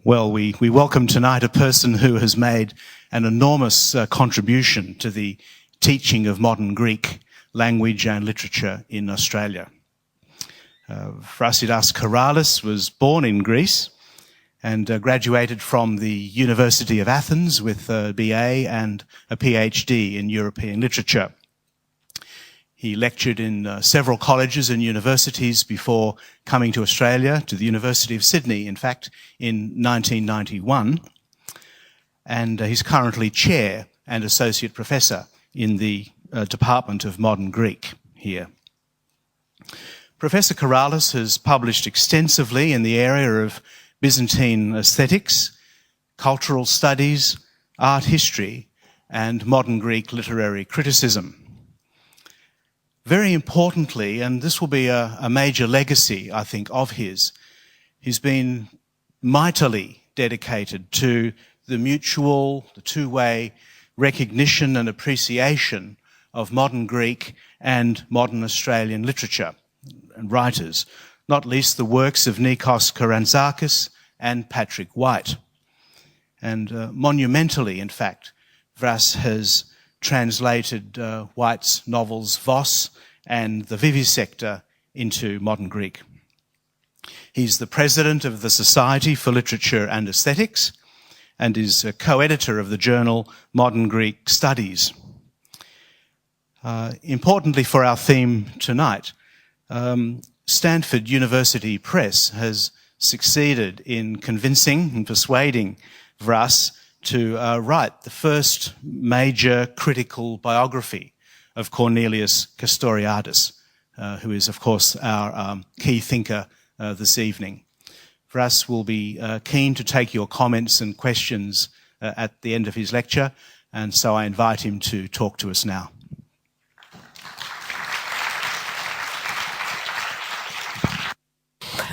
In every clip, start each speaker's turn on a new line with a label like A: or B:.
A: Well, we welcome tonight a person who has made an enormous contribution to the teaching of modern Greek language and literature in Australia. Vrasidas Karalis was born in Greece and graduated from the University of Athens with a BA and a PhD in European literature. He lectured in several colleges and universities before coming to Australia, to the University of Sydney, in fact, in 1991. And he's currently chair and associate professor in the Department of Modern Greek here. Professor Karalis has published extensively in the area of Byzantine aesthetics, cultural studies, art history, and modern Greek literary criticism. Very importantly, and this will be a major legacy, I think, of his, he's been mightily dedicated to the mutual, the two-way recognition and appreciation of modern Greek and modern Australian literature and writers, not least the works of Nikos Kazantzakis and Patrick White. And monumentally, in fact, Vras has translated White's novels Voss and The Vivisector into modern Greek. He's the president of the Society for Literature and Aesthetics and is a co-editor of the journal Modern Greek Studies. Importantly for our theme tonight, Stanford University Press has succeeded in convincing and persuading Vras to write the first major critical biography of Cornelius Castoriadis, who is, of course, our key thinker this evening. Vras will be keen to take your comments and questions at the end of his lecture, and so I invite him to talk to us now.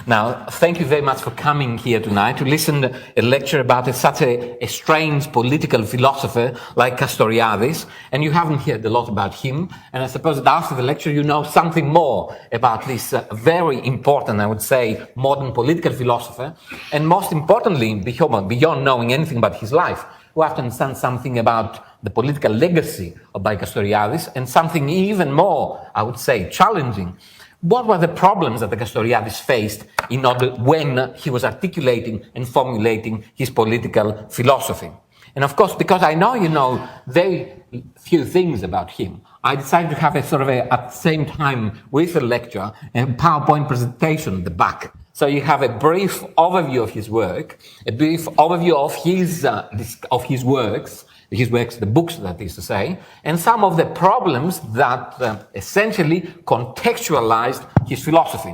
B: Now, thank you very much for coming here tonight to listen to a lecture about such a strange political philosopher like Castoriadis, and you haven't heard a lot about him, and I suppose that after the lecture you know something more about this very important, I would say, modern political philosopher, and most importantly, beyond knowing anything about his life, we have to understand something about the political legacy of Castoriadis, and something even more, I would say, challenging. What were the problems that the Castoriadis faced in order when he was articulating and formulating his political philosophy? And of course, because I know you know very few things about him, I decided to have a sort of at the same time with the lecture, a PowerPoint presentation at the back. So you have a brief overview of his work, a brief overview of his works, the books, that is to say, and some of the problems that essentially contextualized his philosophy.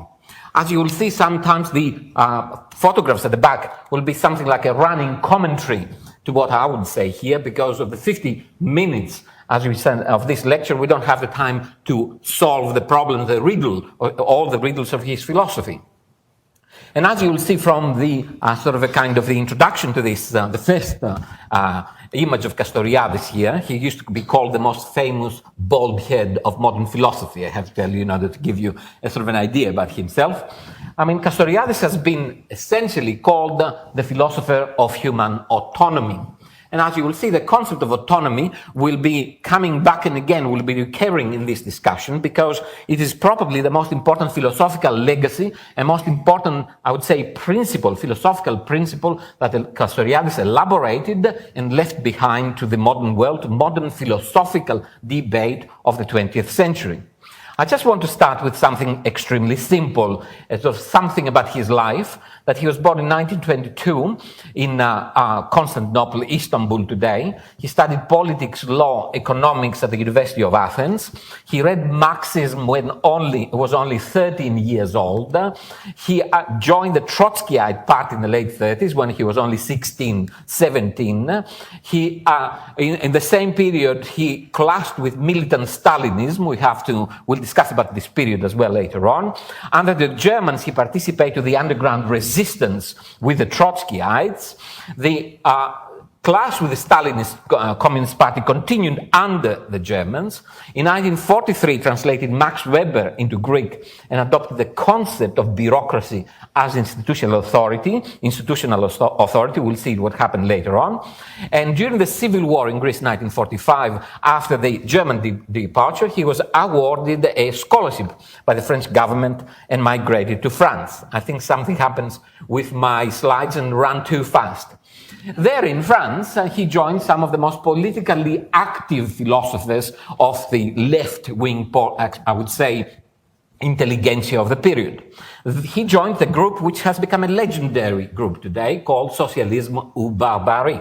B: As you will see, sometimes the photographs at the back will be something like a running commentary to what I would say here, because of the 50 minutes, as we said, of this lecture, we don't have the time to solve the problem, the riddle, or all the riddles of his philosophy. And as you will see from the sort of a kind of the introduction to this, the first image of Castoriadis here, he used to be called the most famous bald head of modern philosophy. I have to tell you in order to give you a sort of an idea about himself. I mean, Castoriadis has been essentially called the philosopher of human autonomy. And as you will see, the concept of autonomy will be coming back and again, will be recurring in this discussion, because it is probably the most important philosophical legacy and most important, I would say, philosophical principle that Castoriadis elaborated and left behind to the modern world, to modern philosophical debate of the 20th century. I just want to start with something extremely simple, something about his life, that he was born in 1922 in Constantinople, Istanbul today. He studied politics, law, economics at the University of Athens. He read Marxism when he was only 13 years old. He joined the Trotskyite party in the late 30s when he was only 16, 17. He, in the same period, he clashed with militant Stalinism. We'll discuss about this period as well later on. Under the Germans, he participated in the underground resistance with the Trotskyites. The clash with the Stalinist Communist Party continued under the Germans. In 1943, translated Max Weber into Greek and adopted the concept of bureaucracy as institutional authority. We'll see what happened later on. And during the Civil War in Greece, 1945, after the German departure, he was awarded a scholarship by the French government and migrated to France. I think something happens with my slides and run too fast. There in France, he joined some of the most politically active philosophers of the left-wing, I would say, intelligentsia of the period. He joined the group which has become a legendary group today called Socialisme ou Barbarie.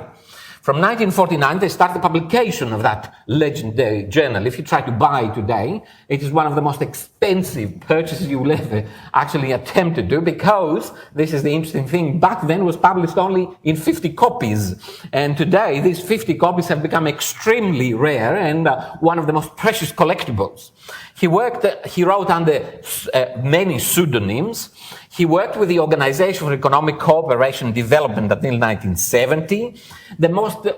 B: From 1949, they started the publication of that legendary journal. If you try to buy it today, it is one of the most expensive purchases you will ever actually attempt to do, because this is the interesting thing. Back then, it was published only in 50 copies. And today, these 50 copies have become extremely rare and one of the most precious collectibles. He wrote under many pseudonyms. He worked with the Organization for Economic Cooperation and Development until 1970.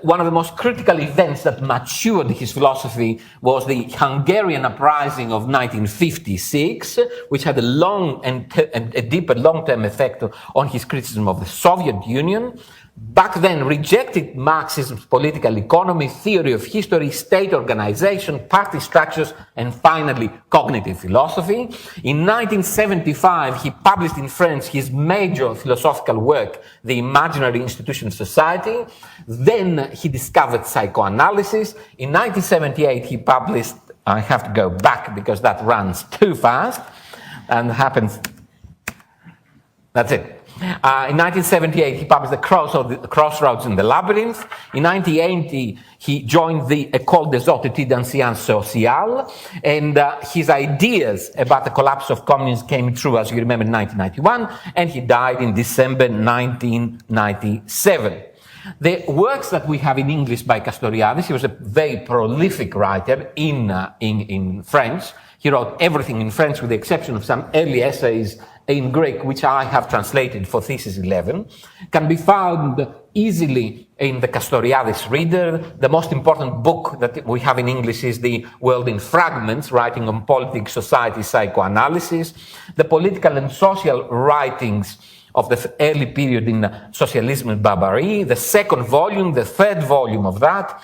B: One of the most critical events that matured his philosophy was the Hungarian uprising of 1956, which had a long and a deeper long-term effect on his criticism of the Soviet Union. Back then, rejected Marxism's political economy, theory of history, state organization, party structures, and finally, cognitive philosophy. In 1975, he published in French his major philosophical work, The Imaginary Institution of Society. Then he discovered psychoanalysis. In 1978, he published, I have to go back because that runs too fast, and happens, that's it. In 1978, he published The Crossroads in the Labyrinth. In 1980, he joined the École des Hautes Études en Sciences Sociales, and his ideas about the collapse of communism came true, as you remember, in 1991, and he died in December 1997. The works that we have in English by Castoriadis, he was a very prolific writer in French. He wrote everything in French with the exception of some early essays in Greek, which I have translated for Thesis 11, can be found easily in the Castoriadis Reader. The most important book that we have in English is The World in Fragments, writing on politics, society, psychoanalysis. The political and social writings of the early period in Socialisme and Barbarie, the second volume, the third volume of that,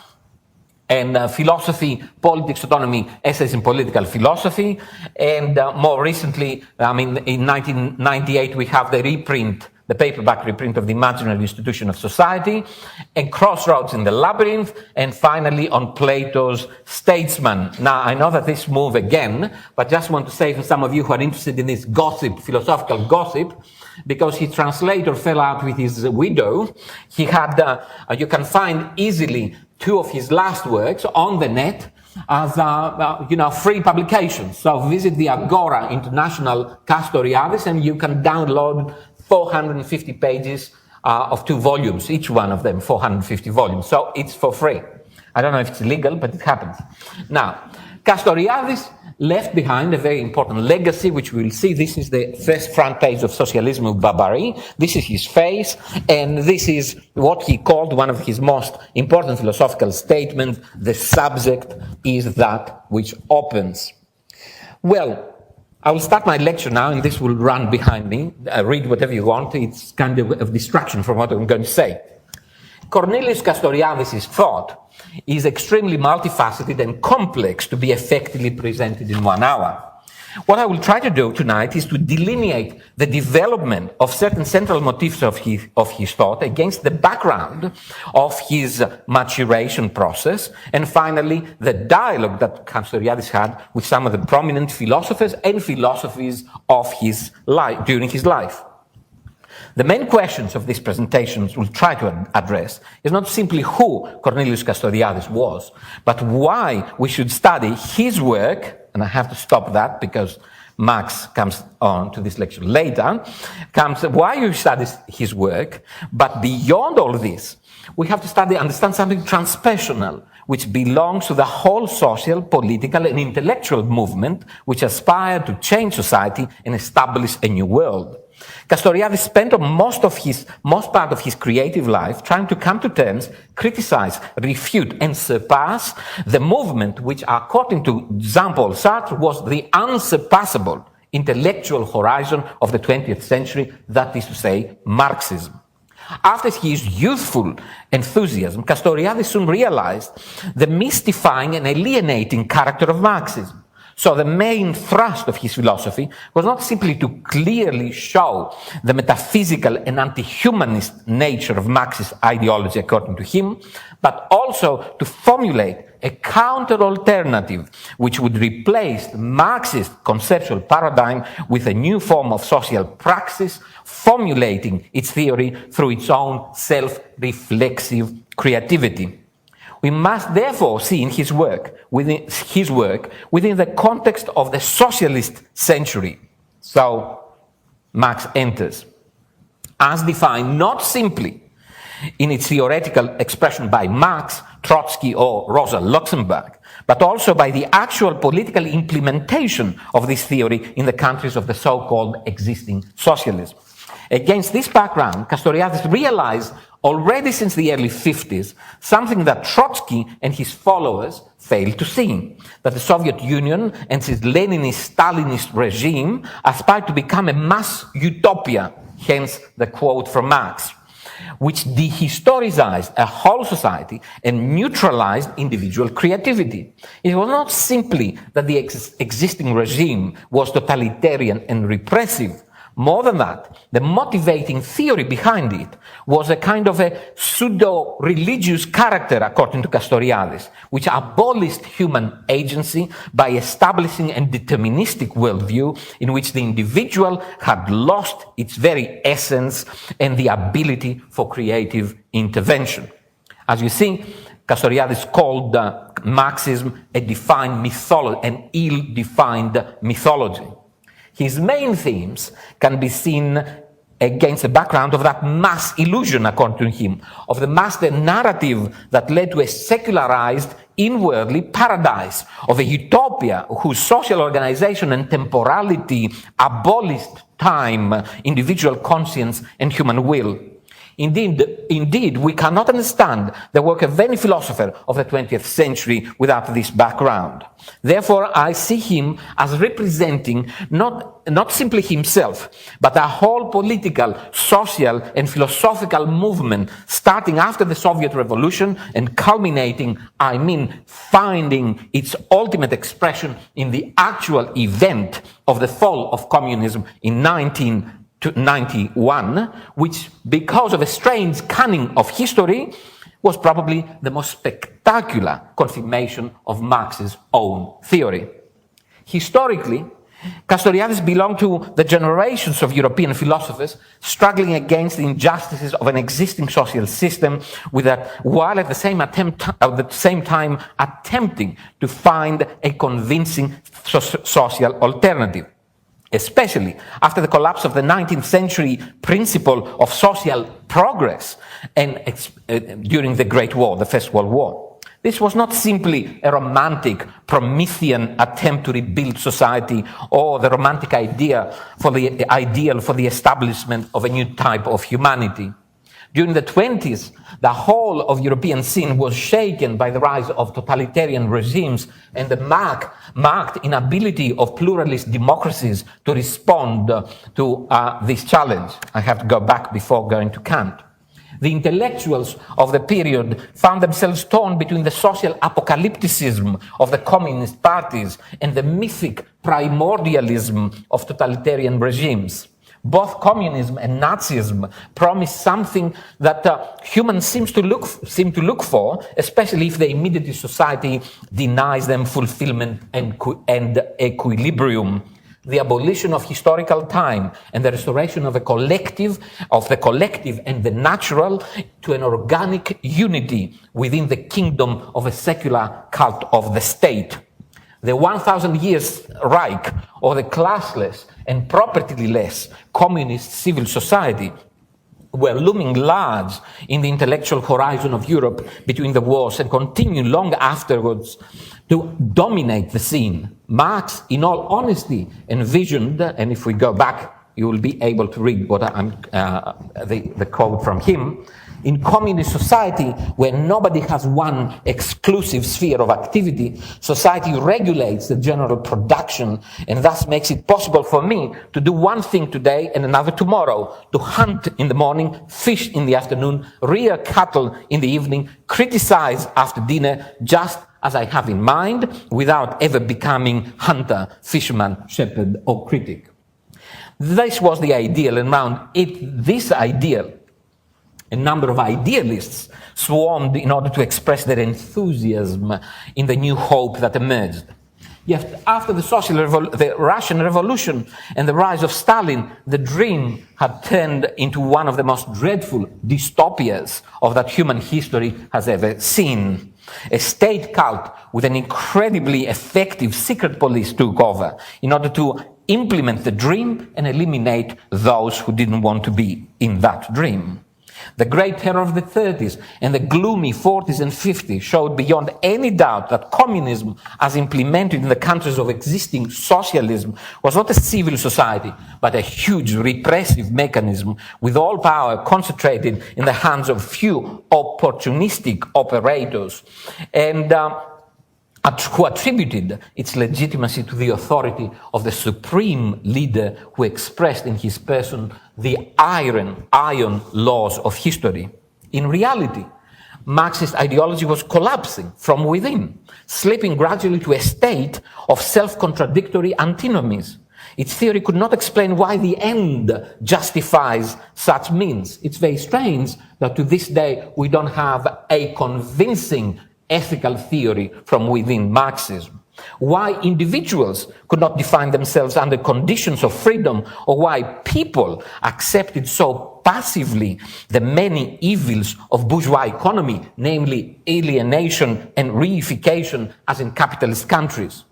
B: and philosophy, politics, autonomy, essays in political philosophy. And more recently, in 1998, we have the reprint, the paperback reprint of The Imaginary Institution of Society, and Crossroads in the Labyrinth, and finally on Plato's Statesman. Now, I know that this move again, but just want to say to some of you who are interested in this gossip, philosophical gossip, because his translator fell out with his widow, he had, you can find easily two of his last works on the net as, free publications. So visit the Agora International Castoriadis and you can download 450 pages of 2 volumes, each one of them 450 volumes. So it's for free. I don't know if it's illegal, but it happens. Now, Castoriadis left behind a very important legacy, which we will see. This is the first front page of Socialisme ou Barbarie. This is his face, and this is what he called one of his most important philosophical statements: the subject is that which opens. Well, I will start my lecture now, and this will run behind me. Read whatever you want. It's kind of a distraction from what I'm going to say. Cornelius Castoriadis' thought is extremely multifaceted and complex to be effectively presented in 1 hour. What I will try to do tonight is to delineate the development of certain central motifs of his thought against the background of his maturation process, and finally, the dialogue that Castoriadis had with some of the prominent philosophers and philosophies of his life, during his life. The main questions of these presentations we'll try to address is not simply who Cornelius Castoriadis was, but why we should study his work, and I have to stop that because Max comes on to this lecture later, why you study his work, but beyond all this, we have to understand something transpersonal, which belongs to the whole social, political, and intellectual movement which aspired to change society and establish a new world. Castoriadis spent most part of his creative life trying to come to terms, criticize, refute, and surpass the movement which, according to Jean-Paul Sartre, was the unsurpassable intellectual horizon of the 20th century, that is to say, Marxism. After his youthful enthusiasm, Castoriadis soon realized the mystifying and alienating character of Marxism. So the main thrust of his philosophy was not simply to clearly show the metaphysical and anti-humanist nature of Marxist ideology according to him, but also to formulate a counter-alternative which would replace the Marxist conceptual paradigm with a new form of social praxis, formulating its theory through its own self-reflexive creativity. We must therefore see in his work within the context of the socialist century. So Marx enters, as defined not simply in its theoretical expression by Marx, Trotsky, or Rosa Luxemburg, but also by the actual political implementation of this theory in the countries of the so-called existing socialism. Against this background, Castoriadis realized already since the early 50s something that Trotsky and his followers failed to see, that the Soviet Union and its Leninist-Stalinist regime aspired to become a mass utopia, hence the quote from Marx, which dehistoricized a whole society and neutralized individual creativity. It was not simply that the existing regime was totalitarian and repressive. More than that, the motivating theory behind it was a kind of a pseudo-religious character, according to Castoriadis, which abolished human agency by establishing a deterministic worldview in which the individual had lost its very essence and the ability for creative intervention. As you see, Castoriadis called Marxism a defined mythology, an ill-defined mythology. His main themes can be seen against the background of that mass illusion, according to him, of the master narrative that led to a secularized, inwardly paradise, of a utopia whose social organization and temporality abolished time, individual conscience, and human will. Indeed, we cannot understand the work of any philosopher of the 20th century without this background. Therefore, I see him as representing not simply himself, but a whole political, social, and philosophical movement starting after the Soviet Revolution and culminating, finding its ultimate expression in the actual event of the fall of communism in 1991, which, because of a strange cunning of history, was probably the most spectacular confirmation of Marx's own theory. Historically, Castoriadis belonged to the generations of European philosophers struggling against the injustices of an existing social system, while at the same time attempting to find a convincing social alternative. Especially after the collapse of the 19th century principle of social progress and during the Great War, the First World War. This was not simply a romantic Promethean attempt to rebuild society or the romantic ideal for the establishment of a new type of humanity. During the 20s, the whole of European scene was shaken by the rise of totalitarian regimes and the marked inability of pluralist democracies to respond to this challenge. I have to go back before going to Kant. The intellectuals of the period found themselves torn between the social apocalypticism of the communist parties and the mythic primordialism of totalitarian regimes. Both communism and Nazism promise something that humans seem to look for, especially if the immediate society denies them fulfillment and equilibrium. The abolition of historical time and the restoration of the collective and the natural to an organic unity within the kingdom of a secular cult of the state. The 1,000 years Reich, or the classless and propertyless communist civil society, were looming large in the intellectual horizon of Europe between the wars and continue long afterwards to dominate the scene. Marx, in all honesty, envisioned, and if we go back you will be able to read what the quote from him. In communist society, where nobody has one exclusive sphere of activity, society regulates the general production and thus makes it possible for me to do one thing today and another tomorrow, to hunt in the morning, fish in the afternoon, rear cattle in the evening, criticize after dinner, just as I have in mind, without ever becoming hunter, fisherman, shepherd, or critic. This was the ideal, and around this ideal, a number of idealists swarmed in order to express their enthusiasm in the new hope that emerged. Yet after the Russian Revolution and the rise of Stalin, the dream had turned into one of the most dreadful dystopias of that human history has ever seen. A state cult with an incredibly effective secret police took over in order to implement the dream and eliminate those who didn't want to be in that dream. The Great Terror of the 30s and the gloomy 40s and 50s showed beyond any doubt that communism, as implemented in the countries of existing socialism, was not a civil society, but a huge repressive mechanism with all power concentrated in the hands of few opportunistic operators, and who attributed its legitimacy to the authority of the supreme leader who expressed in his person the iron laws of history. In reality, Marxist ideology was collapsing from within, slipping gradually to a state of self-contradictory antinomies. Its theory could not explain why the end justifies such means. It's very strange that to this day we don't have a convincing ethical theory from within Marxism. Why individuals could not define themselves under conditions of freedom, or why people accepted so passively the many evils of bourgeois economy, namely alienation and reification as in capitalist countries.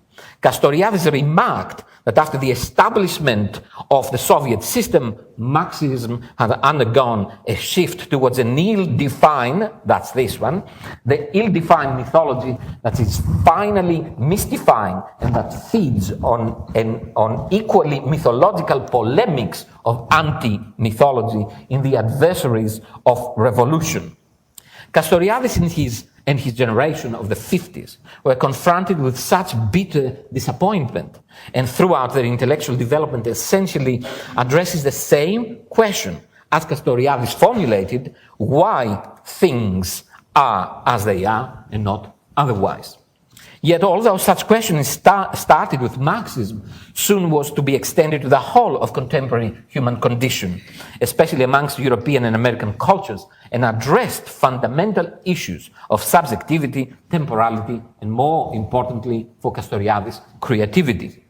B: Castoriadis remarked that after the establishment of the Soviet system, Marxism had undergone a shift towards an ill-defined, that's this one, the ill-defined mythology that is finally mystifying and that feeds on equally mythological polemics of anti-mythology in the adversaries of revolution. Castoriadis and his generation of the 50s were confronted with such bitter disappointment, and throughout their intellectual development essentially addresses the same question as Castoriadis formulated: why things are as they are and not otherwise. Yet although such questions started with Marxism, soon was to be extended to the whole of contemporary human condition, especially amongst European and American cultures, and addressed fundamental issues of subjectivity, temporality, and more importantly for Castoriadis, creativity.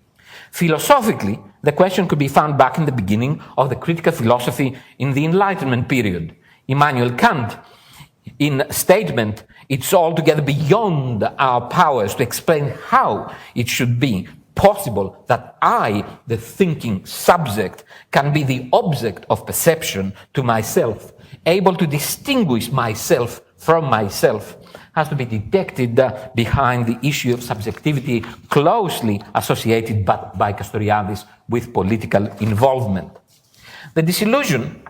B: Philosophically, the question could be found back in the beginning of the critical philosophy in the Enlightenment period. Immanuel Kant, in statement, it's altogether beyond our powers to explain how it should be possible that I, the thinking subject, can be the object of perception to myself, able to distinguish myself from myself, has to be detected behind the issue of subjectivity closely associated by Castoriadis with political involvement. The disillusion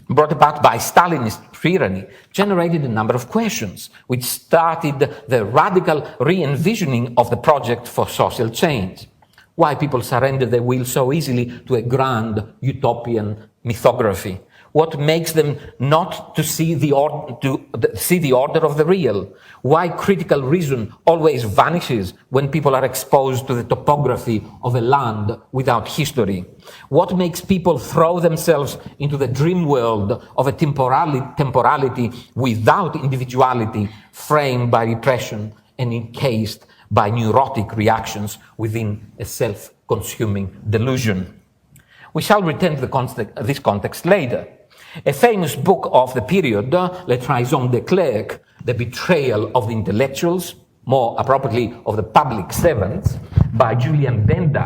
B: brought about by Stalinist tyranny generated a number of questions, which started the radical re-envisioning of the project for social change. Why people surrender their will so easily to a grand utopian mythography? What makes them not to see the order of the real? Why critical reason always vanishes when people are exposed to the topography of a land without history? What makes people throw themselves into the dream world of a temporality without individuality, framed by repression and encased by neurotic reactions within a self-consuming delusion? We shall return to this context later. A famous book of the period, Le Trahison des Clercs, The Betrayal of the Intellectuals, more appropriately of the public servants, by Julian Benda,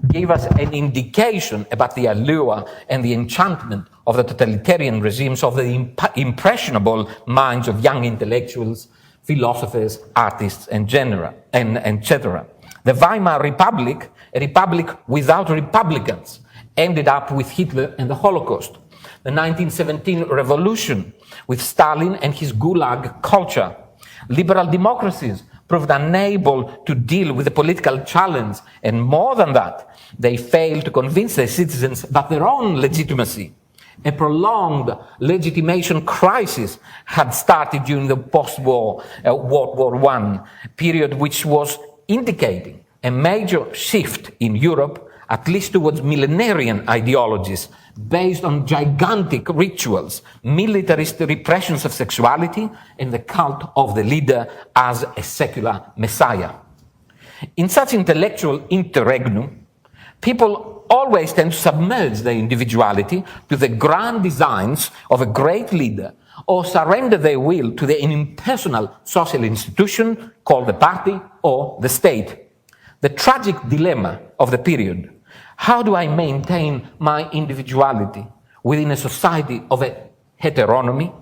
B: gave us an indication about the allure and the enchantment of the totalitarian regimes of the impressionable minds of young intellectuals, philosophers, artists, etc. The Weimar Republic, a republic without republicans, ended up with Hitler and the Holocaust. The 1917 revolution with Stalin and his Gulag culture. Liberal democracies proved unable to deal with the political challenge, and more than that, they failed to convince their citizens about their own legitimacy. A prolonged legitimation crisis had started during the post-war World War I period, which was indicating a major shift in Europe, at least towards millenarian ideologies based on gigantic rituals, militarist repressions of sexuality, and the cult of the leader as a secular messiah. In such intellectual interregnum, people always tend to submerge their individuality to the grand designs of a great leader, or surrender their will to the impersonal social institution called the party or the state. The tragic dilemma of the period: how do I maintain my individuality within a society of a heteronomy?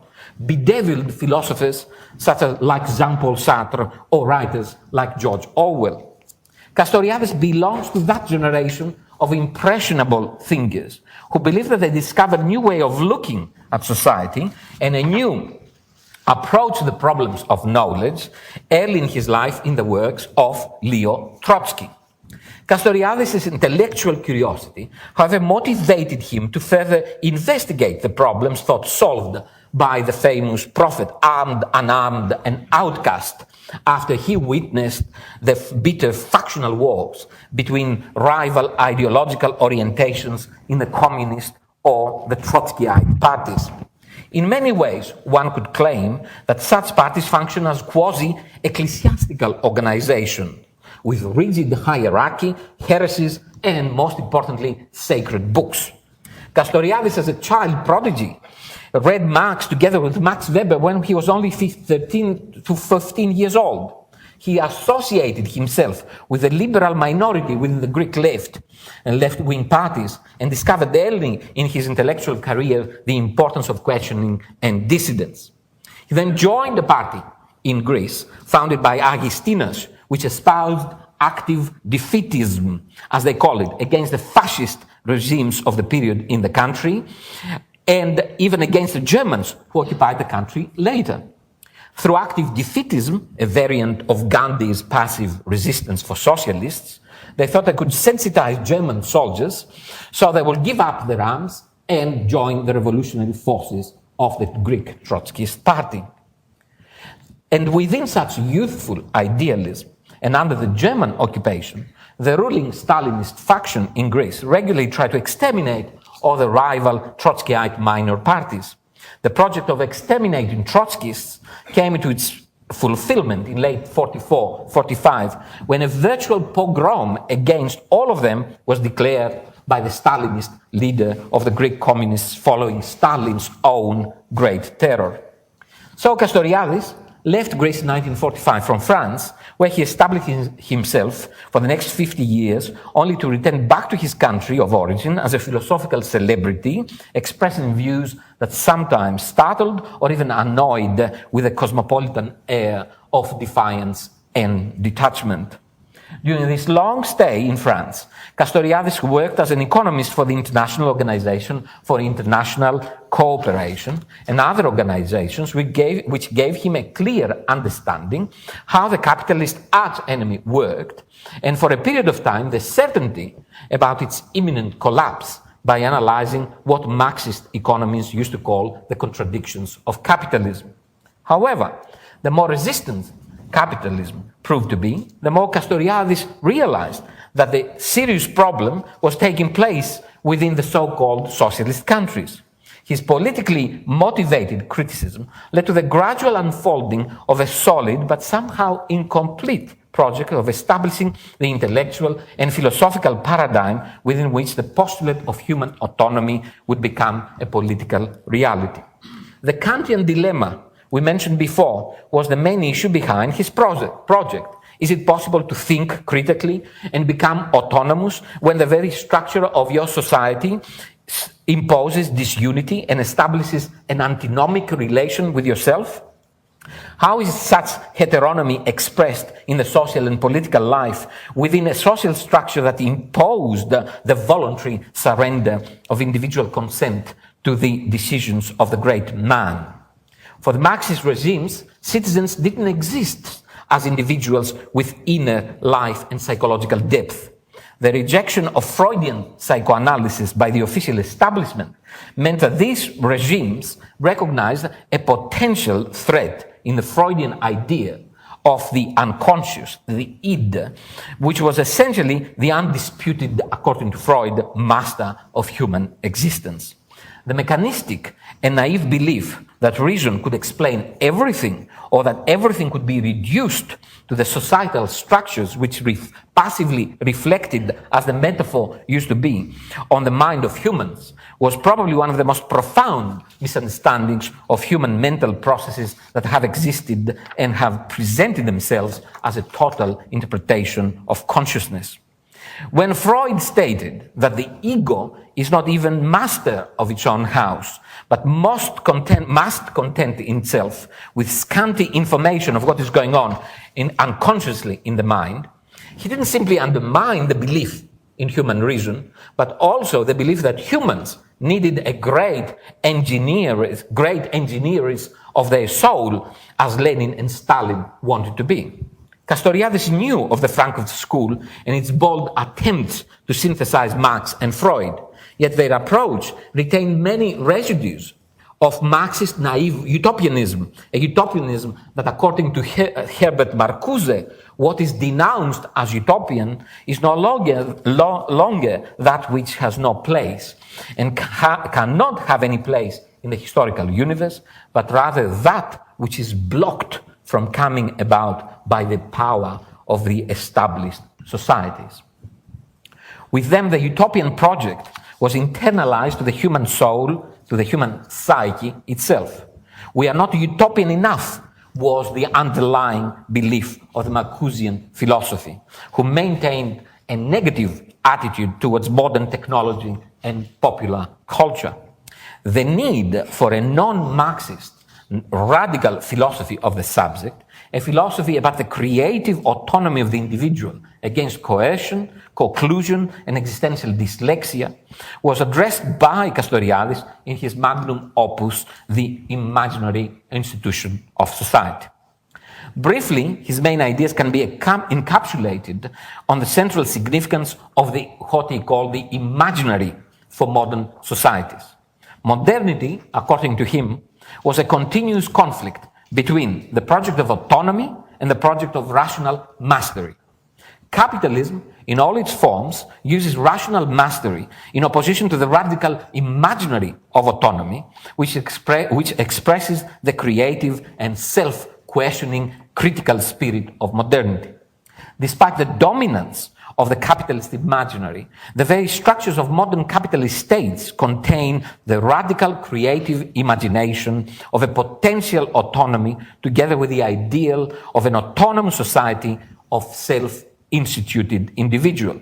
B: Bedeviled philosophers such as like Jean-Paul Sartre or writers like George Orwell. Castoriadis belongs to that generation of impressionable thinkers who believe that they discovered a new way of looking at society and a new approach to the problems of knowledge early in his life in the works of Leo Trotsky. Castoriadis' intellectual curiosity, however, motivated him to further investigate the problems thought solved by the famous prophet, armed, unarmed, and outcast, after he witnessed the bitter factional wars between rival ideological orientations in the communist or the Trotskyite parties. In many ways, one could claim that such parties function as quasi-ecclesiastical organization, with rigid hierarchy, heresies, and most importantly, sacred books. Castoriadis, as a child prodigy, read Marx together with Max Weber when he was only 13 to 15 years old. He associated himself with the liberal minority within the Greek left and left-wing parties, and discovered early in his intellectual career the importance of questioning and dissidence. He then joined a party in Greece, founded by Agistinas, which espoused active defeatism, as they call it, against the fascist regimes of the period in the country, and even against the Germans who occupied the country later. Through active defeatism, a variant of Gandhi's passive resistance for socialists, they thought they could sensitize German soldiers so they would give up their arms and join the revolutionary forces of the Greek Trotskyist party. And within such youthful idealism, and under the German occupation, the ruling Stalinist faction in Greece regularly tried to exterminate all the rival Trotskyite minor parties. The project of exterminating Trotskyists came into its fulfillment in late 44-45, when a virtual pogrom against all of them was declared by the Stalinist leader of the Greek communists following Stalin's own Great Terror. So Castoriadis left Greece in 1945 from France, where he established himself for the next 50 years, only to return back to his country of origin as a philosophical celebrity, expressing views that sometimes startled or even annoyed with a cosmopolitan air of defiance and detachment. During this long stay in France, Castoriadis worked as an economist for the International Organization for International Cooperation and other organizations, which gave him a clear understanding how the capitalist arch-enemy worked, and for a period of time the certainty about its imminent collapse by analyzing what Marxist economists used to call the contradictions of capitalism. However, the more resistant capitalism proved to be, the more Castoriadis realized that the serious problem was taking place within the so-called socialist countries. His politically motivated criticism led to the gradual unfolding of a solid but somehow incomplete project of establishing the intellectual and philosophical paradigm within which the postulate of human autonomy would become a political reality. The Kantian dilemma we mentioned before was the main issue behind his project. Is it possible to think critically and become autonomous when the very structure of your society imposes disunity and establishes an antinomic relation with yourself? How is such heteronomy expressed in the social and political life within a social structure that imposed the voluntary surrender of individual consent to the decisions of the great man? For the Marxist regimes, citizens didn't exist as individuals with inner life and psychological depth. The rejection of Freudian psychoanalysis by the official establishment meant that these regimes recognized a potential threat in the Freudian idea of the unconscious, the id, which was essentially the undisputed, according to Freud, master of human existence. The mechanistic and naive belief that reason could explain everything, or that everything could be reduced to the societal structures which passively reflected, as the metaphor used to be, on the mind of humans, was probably one of the most profound misunderstandings of human mental processes that have existed and have presented themselves as a total interpretation of consciousness. When Freud stated that the ego is not even master of its own house, but must content itself with scanty information of what is going on unconsciously in the mind, he didn't simply undermine the belief in human reason, but also the belief that humans needed a great engineers of their soul, as Lenin and Stalin wanted to be. Castoriadis knew of the Frankfurt School and its bold attempts to synthesize Marx and Freud, yet their approach retained many residues of Marxist naive utopianism, a utopianism that, according to Herbert Marcuse, what is denounced as utopian is no longer that which has no place and cannot have any place in the historical universe, but rather that which is blocked from coming about by the power of the established societies. With them, the utopian project was internalized to the human soul, to the human psyche itself. We are not utopian enough was the underlying belief of the Marcusean philosophy, who maintained a negative attitude towards modern technology and popular culture. The need for a non-Marxist radical philosophy of the subject, a philosophy about the creative autonomy of the individual against coercion, conclusion, and existential dyslexia, was addressed by Castoriadis in his magnum opus, The Imaginary Institution of Society. Briefly, his main ideas can be encapsulated on the central significance of what he called the imaginary for modern societies. Modernity, according to him, was a continuous conflict between the project of autonomy and the project of rational mastery. Capitalism, in all its forms, uses rational mastery in opposition to the radical imaginary of autonomy, which expresses the creative and self-questioning critical spirit of modernity. Despite the dominance of the capitalist imaginary, the very structures of modern capitalist states contain the radical creative imagination of a potential autonomy, together with the ideal of an autonomous society of self-instituted individual.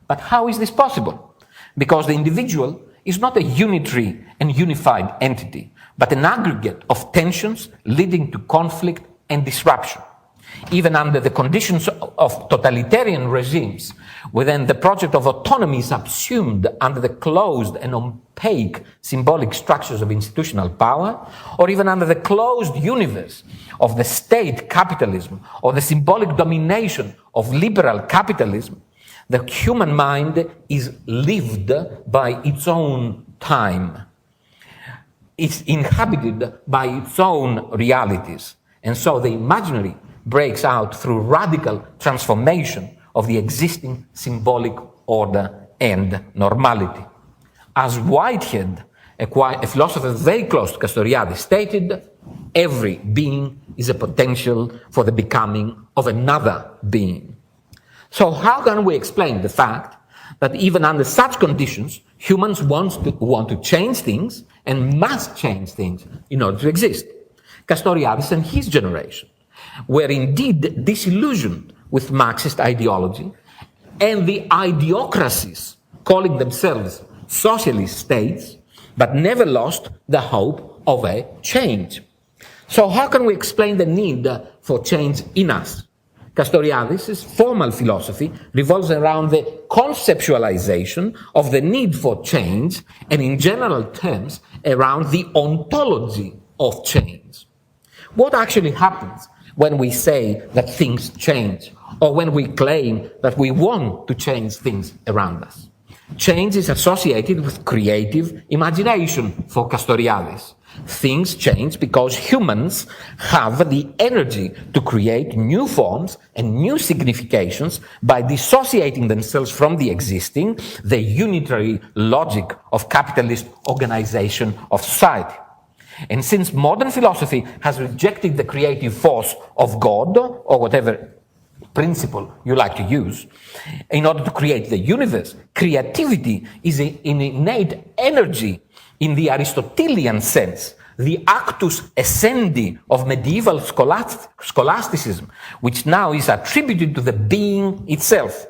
B: But how is this possible? Because the individual is not a unitary and unified entity, but an aggregate of tensions leading to conflict and disruption. Even under the conditions of totalitarian regimes, wherein the project of autonomy is subsumed under the closed and opaque symbolic structures of institutional power, or even under the closed universe of the state capitalism or the symbolic domination of liberal capitalism, the human mind is lived by its own time. It's inhabited by its own realities. And so the imaginary breaks out through radical transformation of the existing symbolic order and normality. As Whitehead, a philosopher very close to Castoriadis, stated, every being is a potential for the becoming of another being. So how can we explain the fact that even under such conditions, humans want to change things and must change things in order to exist? Castoriadis and his generation were indeed disillusioned with Marxist ideology and the ideocracies calling themselves socialist states, but never lost the hope of a change. So how can we explain the need for change in us? Castoriadis' formal philosophy revolves around the conceptualization of the need for change and, in general terms, around the ontology of change. What actually happens when we say that things change, or when we claim that we want to change things around us? Change is associated with creative imagination for Castoriadis. Things change because humans have the energy to create new forms and new significations by dissociating themselves from the existing, the unitary logic of capitalist organization of society. And since modern philosophy has rejected the creative force of God, or whatever principle you like to use, in order to create the universe, creativity is an innate energy in the Aristotelian sense, the actus essendi of medieval scholasticism, which now is attributed to the being itself.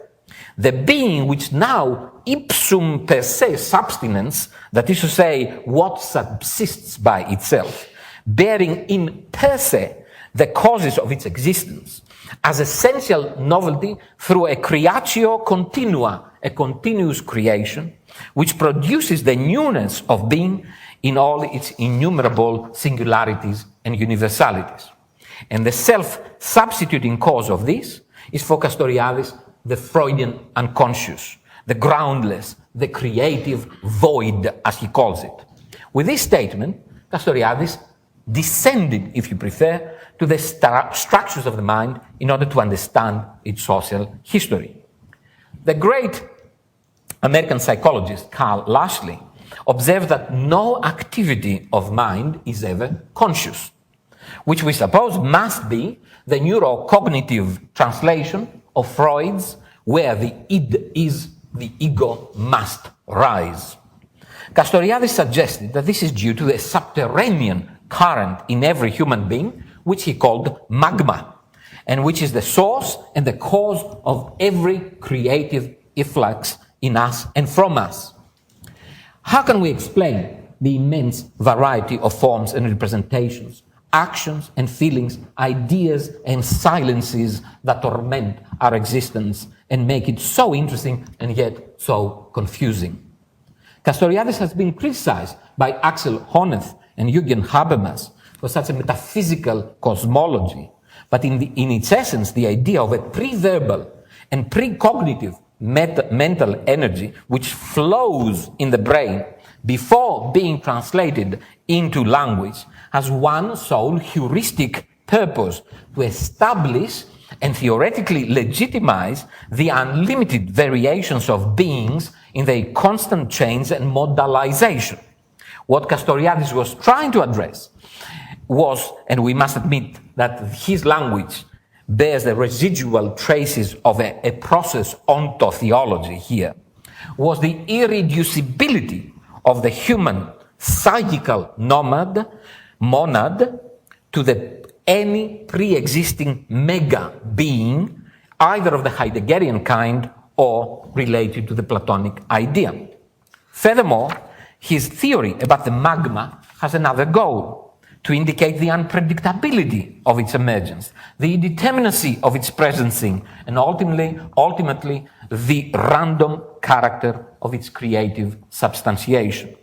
B: The being which now ipsum per se subsistens, that is to say, what subsists by itself, bearing in per se the causes of its existence, as essential novelty through a creatio continua, a continuous creation, which produces the newness of being in all its innumerable singularities and universalities. And the self-substituting cause of this is for Castoriadis the Freudian unconscious, the groundless, the creative void, as he calls it. With this statement, Castoriadis descended, if you prefer, to the structures of the mind in order to understand its social history. The great American psychologist Carl Lashley observed that no activity of mind is ever conscious, which we suppose must be the neurocognitive translation of Freud's "where the id is, the ego must rise." Castoriadis suggested that this is due to the subterranean current in every human being, which he called magma, and which is the source and the cause of every creative efflux in us and from us. How can we explain the immense variety of forms and representations, actions and feelings, ideas and silences that torment our existence and make it so interesting and yet so confusing? Castoriadis has been criticized by Axel Honneth and Jürgen Habermas for such a metaphysical cosmology, but in its essence, the idea of a pre-verbal and pre-cognitive mental energy which flows in the brain before being translated into language has one sole heuristic purpose: to establish and theoretically legitimize the unlimited variations of beings in their constant change and modalization. What Castoriadis was trying to address was, and we must admit that his language bears the residual traces of a process ontotheology here, was the irreducibility of the human psychical monad to any pre-existing mega being, either of the Heideggerian kind or related to the Platonic idea. Furthermore, his theory about the magma has another goal: to indicate the unpredictability of its emergence, the indeterminacy of its presencing, and ultimately the random character of its creative substantiation.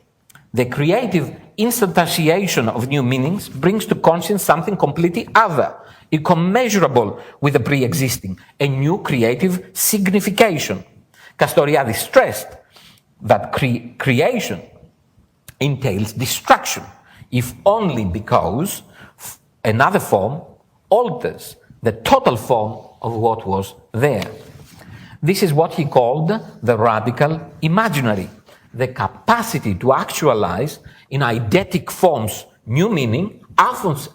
B: The creative instantiation of new meanings brings to conscience something completely other, incommensurable with the pre-existing, a new creative signification. Castoriadis stressed that creation entails destruction, if only because another form alters the total form of what was there. This is what he called the radical imaginary, the capacity to actualize in eidetic forms new meaning,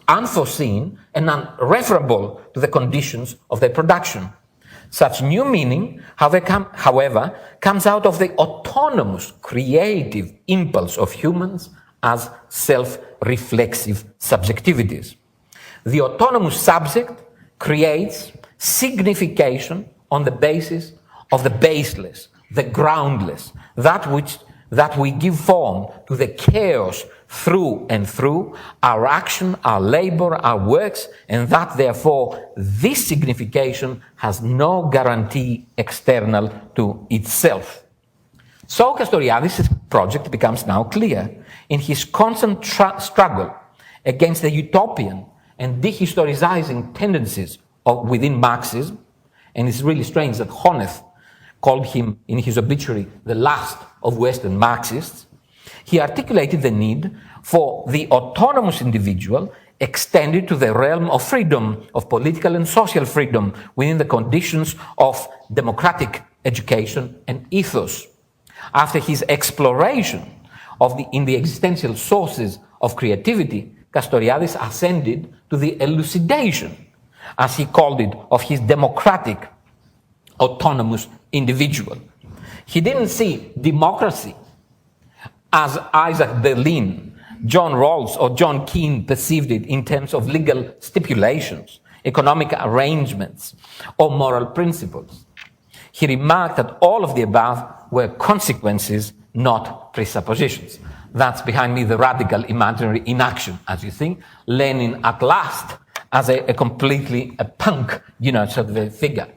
B: unforeseen and unreferable to the conditions of their production. Such new meaning, however, comes out of the autonomous creative impulse of humans as self-reflexive subjectivities. The autonomous subject creates signification on the basis of the baseless, the groundless, that we give form to the chaos through and through, our action, our labor, our works, and that therefore this signification has no guarantee external to itself. So Castoriadis' project becomes now clear in his constant struggle against the utopian and dehistoricizing tendencies within Marxism, and it's really strange that Honeth called him in his obituary the last of Western Marxists. He articulated the need for the autonomous individual extended to the realm of freedom, of political and social freedom, within the conditions of democratic education and ethos. After his exploration in the existential sources of creativity, Castoriadis ascended to the elucidation, as he called it, of his democratic, autonomous individual. He didn't see democracy as Isaac Berlin, John Rawls, or John Keane perceived it in terms of legal stipulations, economic arrangements, or moral principles. He remarked that all of the above were consequences, not presuppositions. That's behind me the radical imaginary inaction, as you think. Lenin at last as a completely punk, sort of a figure.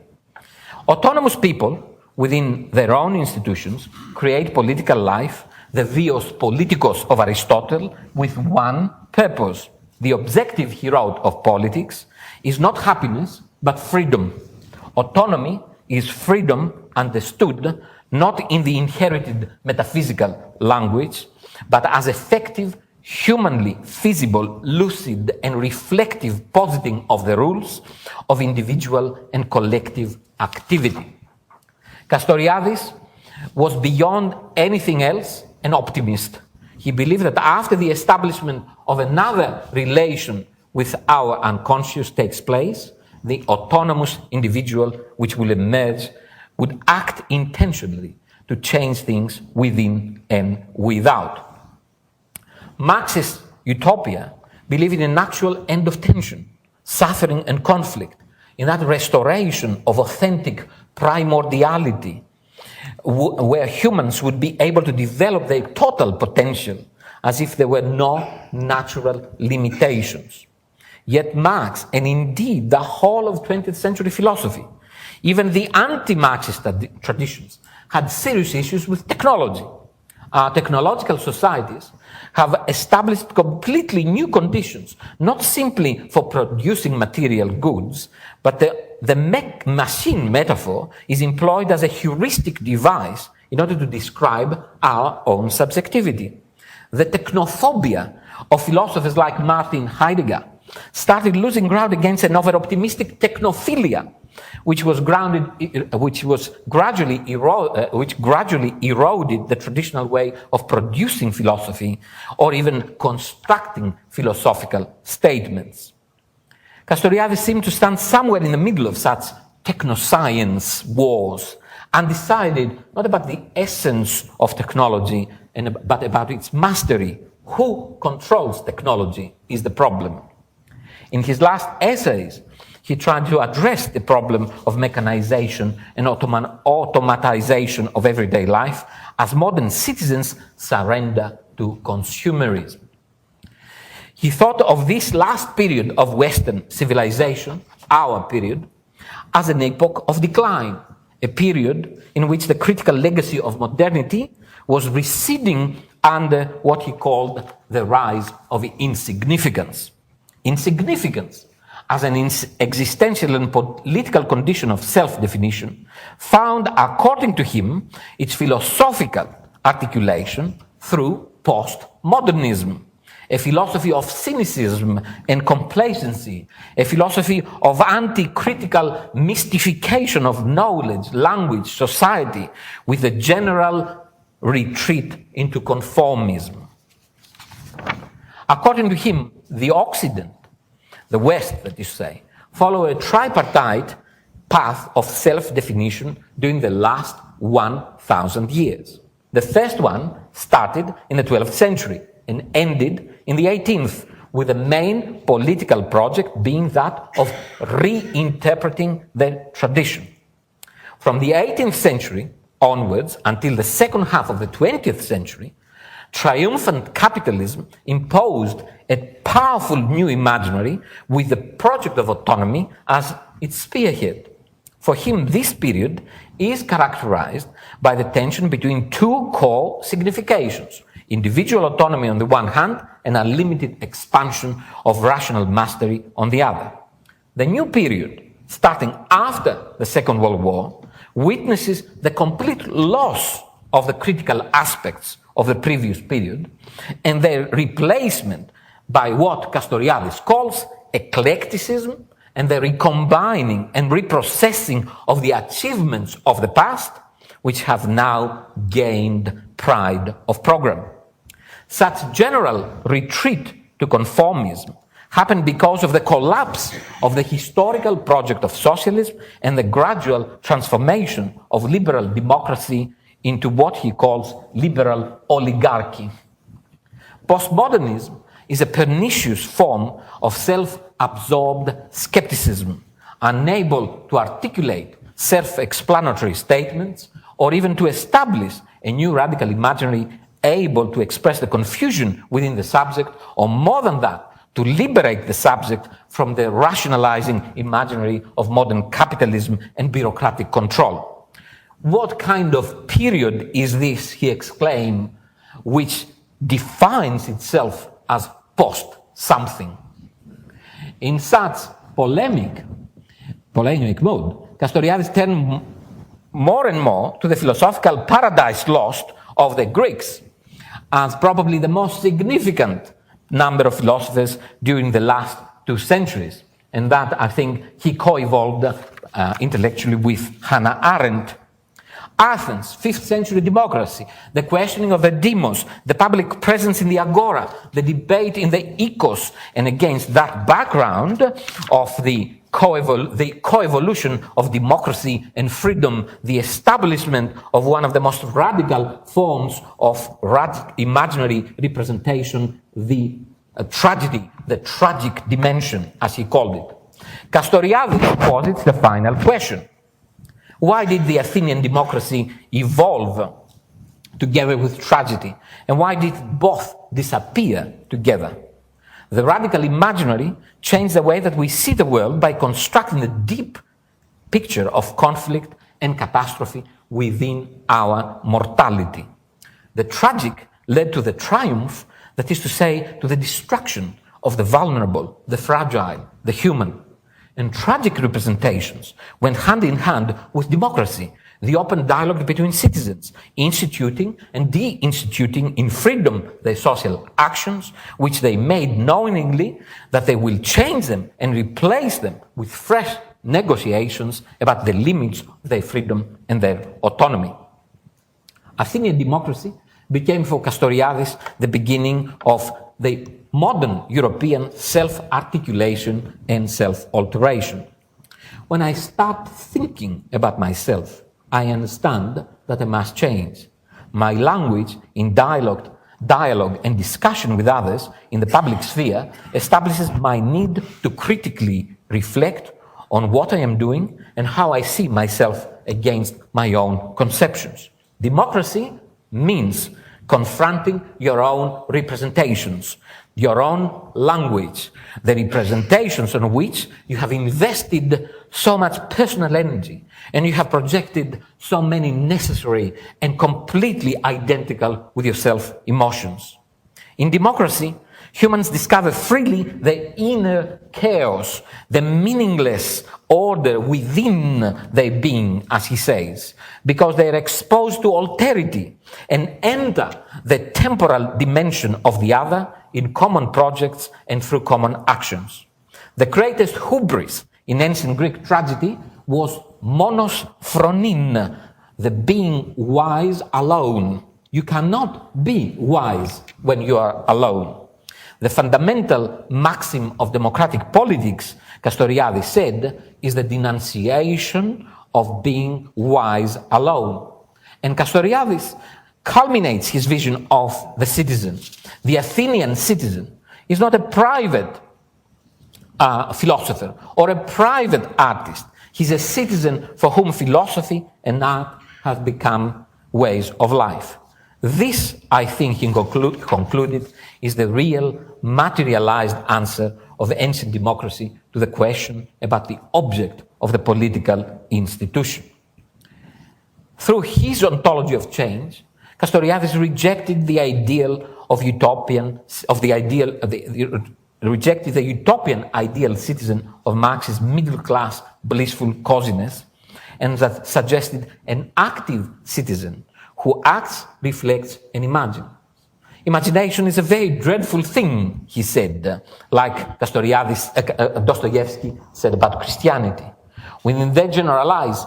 B: Autonomous people within their own institutions create political life, the vios politikos of Aristotle, with one purpose. The objective, he wrote, of politics is not happiness, but freedom. Autonomy is freedom understood not in the inherited metaphysical language, but as effective, humanly feasible, lucid, and reflective positing of the rules of individual and collective activity. Castoriadis was beyond anything else an optimist. He believed that after the establishment of another relation with our unconscious takes place, the autonomous individual which will emerge would act intentionally to change things within and without. Marxist utopia believed in an actual end of tension, suffering and conflict, in that restoration of authentic primordiality, where humans would be able to develop their total potential as if there were no natural limitations. Yet Marx, and indeed the whole of 20th century philosophy, even the anti-Marxist traditions, had serious issues with technology. Our technological societies have established completely new conditions, not simply for producing material goods, but the machine metaphor is employed as a heuristic device in order to describe our own subjectivity. The technophobia of philosophers like Martin Heidegger started losing ground against an over-optimistic technophilia, which gradually eroded the traditional way of producing philosophy or even constructing philosophical statements. Castoriadis seemed to stand somewhere in the middle of such technoscience wars, undecided not about the essence of technology, but about its mastery. Who controls technology is the problem. In his last essays, he tried to address the problem of mechanization and automatization of everyday life as modern citizens surrender to consumerism. He thought of this last period of Western civilization, our period, as an epoch of decline, a period in which the critical legacy of modernity was receding under what he called the rise of insignificance. Insignificance, as an existential and political condition of self-definition, found, according to him, its philosophical articulation through postmodernism, a philosophy of cynicism and complacency, a philosophy of anti-critical mystification of knowledge, language, society, with a general retreat into conformism. According to him, the Occident, the West, that is to say, follow a tripartite path of self-definition during the last 1,000 years. The first one started in the 12th century and ended in the 18th, with the main political project being that of reinterpreting the tradition. From the 18th century onwards until the second half of the 20th century, Triumphant capitalism imposed a powerful new imaginary with the project of autonomy as its spearhead. For him, this period is characterized by the tension between two core significations: individual autonomy on the one hand and unlimited expansion of rational mastery on the other. The new period, starting after the Second World War, witnesses the complete loss of the critical aspects of the previous period and their replacement by what Castoriadis calls eclecticism and the recombining and reprocessing of the achievements of the past, which have now gained pride of program. Such general retreat to conformism happened because of the collapse of the historical project of socialism and the gradual transformation of liberal democracy into what he calls liberal oligarchy. Postmodernism is a pernicious form of self-absorbed skepticism, unable to articulate self-explanatory statements or even to establish a new radical imaginary able to express the confusion within the subject, or more than that, to liberate the subject from the rationalizing imaginary of modern capitalism and bureaucratic control. What kind of period is this, he exclaimed, which defines itself as post-something? In such polemic mode, Castoriadis turned more and more to the philosophical paradise lost of the Greeks as probably the most significant number of philosophers during the last 2 centuries. And that, I think, he co-evolved intellectually with Hannah Arendt. Athens, 5th century democracy, the questioning of the demos, the public presence in the agora, the debate in the ecos, and against that background of the co-evolution of democracy and freedom, the establishment of one of the most radical forms of imaginary representation, the tragedy, the tragic dimension, as he called it. Castoriadis posits the final question. Why did the Athenian democracy evolve together with tragedy? And why did both disappear together? The radical imaginary changed the way that we see the world by constructing a deep picture of conflict and catastrophe within our mortality. The tragic led to the triumph, that is to say, to the destruction of the vulnerable, the fragile, the human. And tragic representations went hand in hand with democracy, the open dialogue between citizens, instituting and de-instituting in freedom their social actions, which they made knowingly that they will change them and replace them with fresh negotiations about the limits of their freedom and their autonomy. Athenian democracy became for Castoriadis the beginning of the modern European self-articulation and self-alteration. When I start thinking about myself, I understand that I must change. My language in dialogue and discussion with others in the public sphere establishes my need to critically reflect on what I am doing and how I see myself against my own conceptions. Democracy means confronting your own representations, your own language, the representations on which you have invested so much personal energy and you have projected so many necessary and completely identical with yourself emotions. In democracy, humans discover freely the inner chaos, the meaningless order within their being, as he says, because they are exposed to alterity and enter the temporal dimension of the other in common projects and through common actions. The greatest hubris in ancient Greek tragedy was monos phronin, the being wise alone. You cannot be wise when you are alone. The fundamental maxim of democratic politics, Castoriadis said, is the denunciation of being wise alone. And Castoriadis culminates his vision of the citizen. The Athenian citizen is not a private philosopher or a private artist. He's a citizen for whom philosophy and art have become ways of life. This, I think, he concluded, is the real materialized answer of the ancient democracy to the question about the object of the political institution. Through his ontology of change, Castoriadis rejected the ideal of rejected the utopian ideal citizen of Marx's middle-class blissful coziness, and that suggested an active citizen who acts, reflects, and imagines. Imagination is a very dreadful thing, he said, like Dostoevsky said about Christianity. Within their generalized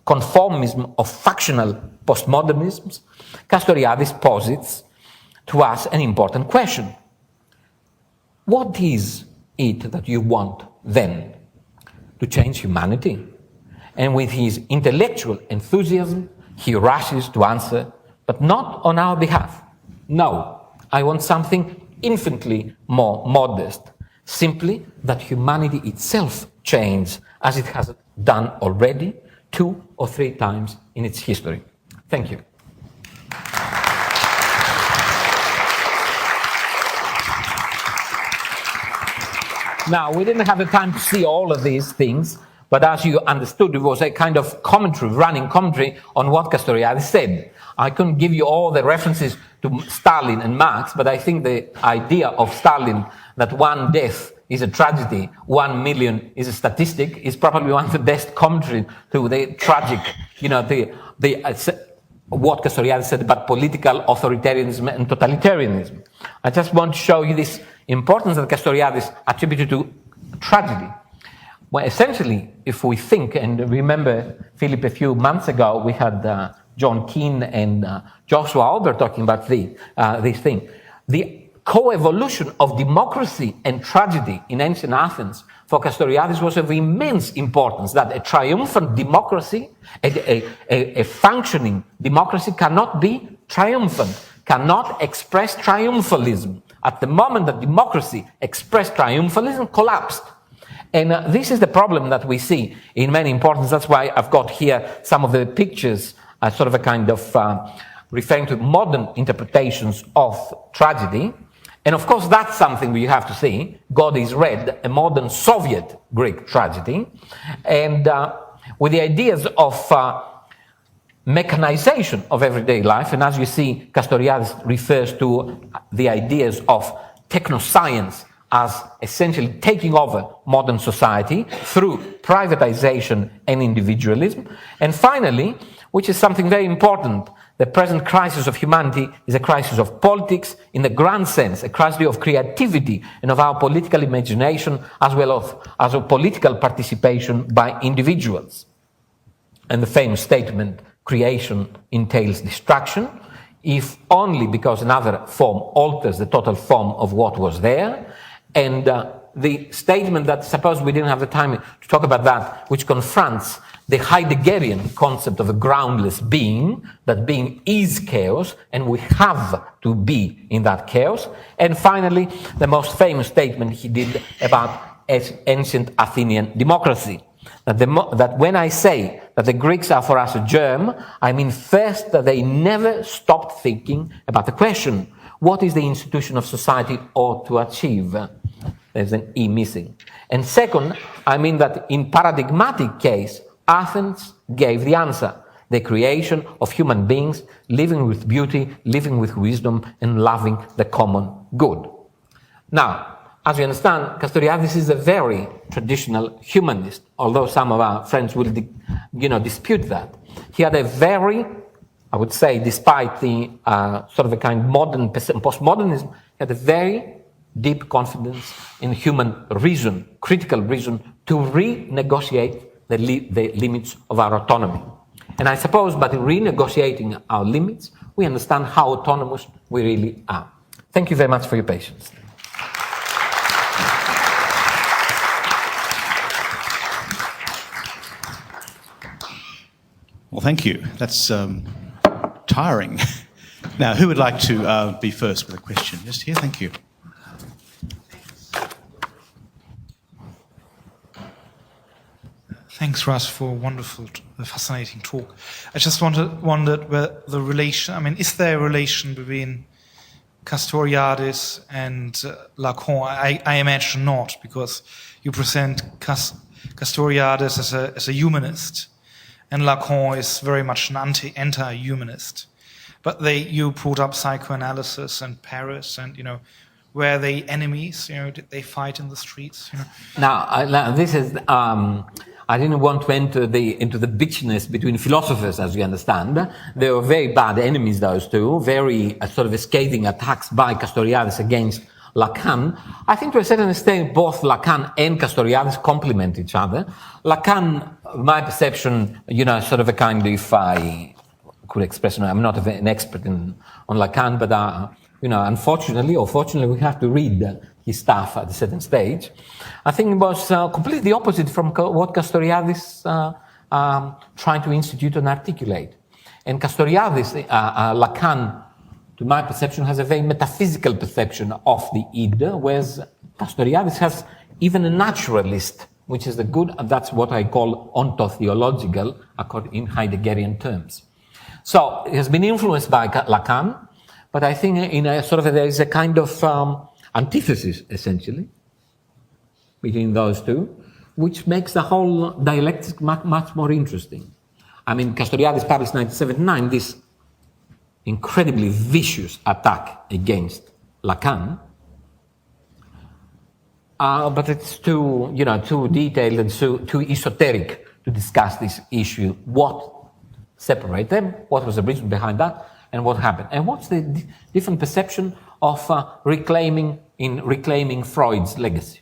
B: conformism of factional postmodernisms, Castoriadis posits to us an important question. What is it that you want, then? To change humanity? And with his intellectual enthusiasm, he rushes to answer, but not on our behalf. No, I want something infinitely more modest, simply that humanity itself change as it has done already 2 or 3 times in its history. Thank you. Now, we didn't have the time to see all of these things, but as you understood, it was a kind of commentary, running commentary on what Castoriadis said. I couldn't give you all the references to Stalin and Marx, but I think the idea of Stalin that one death is a tragedy, 1 million is a statistic, is probably one of the best commentary to the tragic, what Castoriadis said about political authoritarianism and totalitarianism. I just want to show you this importance that Castoriadis attributed to tragedy. Well, essentially, if we think, and remember, Philip, a few months ago, we had John Keane and Joshua Albert talking about this thing. The co-evolution of democracy and tragedy in ancient Athens for Castoriadis was of immense importance, that a triumphant democracy, a functioning democracy cannot be triumphant, cannot express triumphalism. At the moment that democracy expressed triumphalism, collapsed. And this is the problem that we see in many importance. That's why I've got here some of the pictures, sort of a kind of referring to modern interpretations of tragedy. And of course, that's something we have to see. God is Red, a modern Soviet Greek tragedy. And with the ideas of mechanization of everyday life, and as you see, Castoriadis refers to the ideas of technoscience as essentially taking over modern society through privatization and individualism. And finally, which is something very important, the present crisis of humanity is a crisis of politics in the grand sense, a crisis of creativity and of our political imagination as well as of political participation by individuals. And the famous statement, creation entails destruction, if only because another form alters the total form of what was there. And the statement that, suppose we didn't have the time to talk about that, which confronts the Heideggerian concept of a groundless being, that being is chaos, and we have to be in that chaos. And finally, the most famous statement he did about ancient Athenian democracy, that when I say that the Greeks are for us a germ, I mean first that they never stopped thinking about the question, what is the institution of society ought to achieve? There's an E missing. And second, I mean that in paradigmatic case, Athens gave the answer, the creation of human beings living with beauty, living with wisdom, and loving the common good. Now, as you understand, Castoriadis is a very traditional humanist, although some of our friends will dispute that. He had a very, I would say, despite the sort of a kind of modern postmodernism, he had a very deep confidence in human reason, critical reason, to renegotiate the limits of our autonomy. And I suppose by renegotiating our limits, we understand how autonomous we really are. Thank you very much for your patience.
A: Well, thank you. That's tiring. Now, who would like to be first with a question? Just here, thank you.
C: Thanks, Russ, for a wonderful, fascinating talk. I just wondered where the relation, I mean, is there a relation between Castoriadis and Lacan? I imagine not, because you present Castoriadis as a humanist, and Lacan is very much an anti-humanist. But you brought up psychoanalysis and Paris, and, were they enemies? Did they fight in the streets?
B: Now, this is... I didn't want to enter into the bitchiness between philosophers, as you understand. They were very bad enemies, those two, very sort of scathing attacks by Castoriadis against Lacan. I think to a certain extent, both Lacan and Castoriadis complement each other. Lacan, my perception, sort of a kind of, if I could express, I'm not an expert on Lacan, but, unfortunately or fortunately, we have to read his stuff at a certain stage. I think it was completely opposite from what Castoriadis trying to institute and articulate. And Castoriadis, Lacan, to my perception, has a very metaphysical perception of the id, whereas Castoriadis has even a naturalist, which is that's what I call ontotheological, in Heideggerian terms. So it has been influenced by Lacan, but I think there is a kind of antithesis, essentially, between those two, which makes the whole dialectic much more interesting. I mean, Castoriadis published in 1979 this incredibly vicious attack against Lacan, but it's too detailed and too esoteric to discuss this issue. What separates them? What was the reason behind that? And what happened? And what's the different perception of reclaiming Freud's legacy?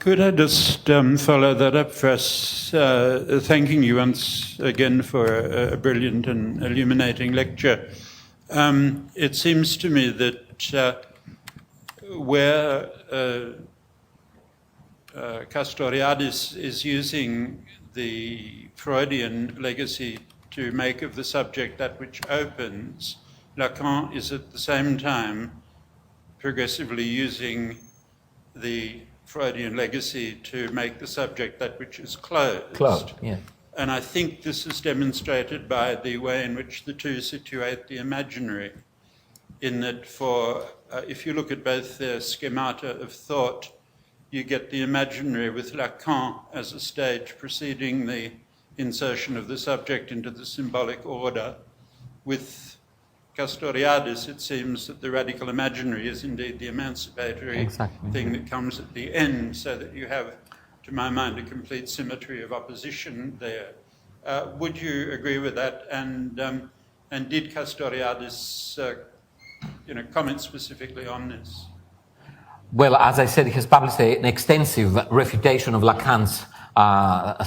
D: Could I just follow that up first, thanking you once again for a brilliant and illuminating lecture. It seems to me that where Castoriadis is using the Freudian legacy to make of the subject that which opens, Lacan is at the same time progressively using the Freudian legacy to make the subject that which is closed.
B: Closed, yeah.
D: And I think this is demonstrated by the way in which the two situate the imaginary, in that if you look at both their schemata of thought, you get the imaginary with Lacan as a stage preceding the insertion of the subject into the symbolic order. With Castoriadis, it seems that the radical imaginary is indeed the emancipatory thing that comes at the end, so that you have, to my mind, a complete symmetry of opposition there. Would you agree with that? And did Castoriadis comment specifically on this?
B: Well, as I said, he has published an extensive refutation of Lacan's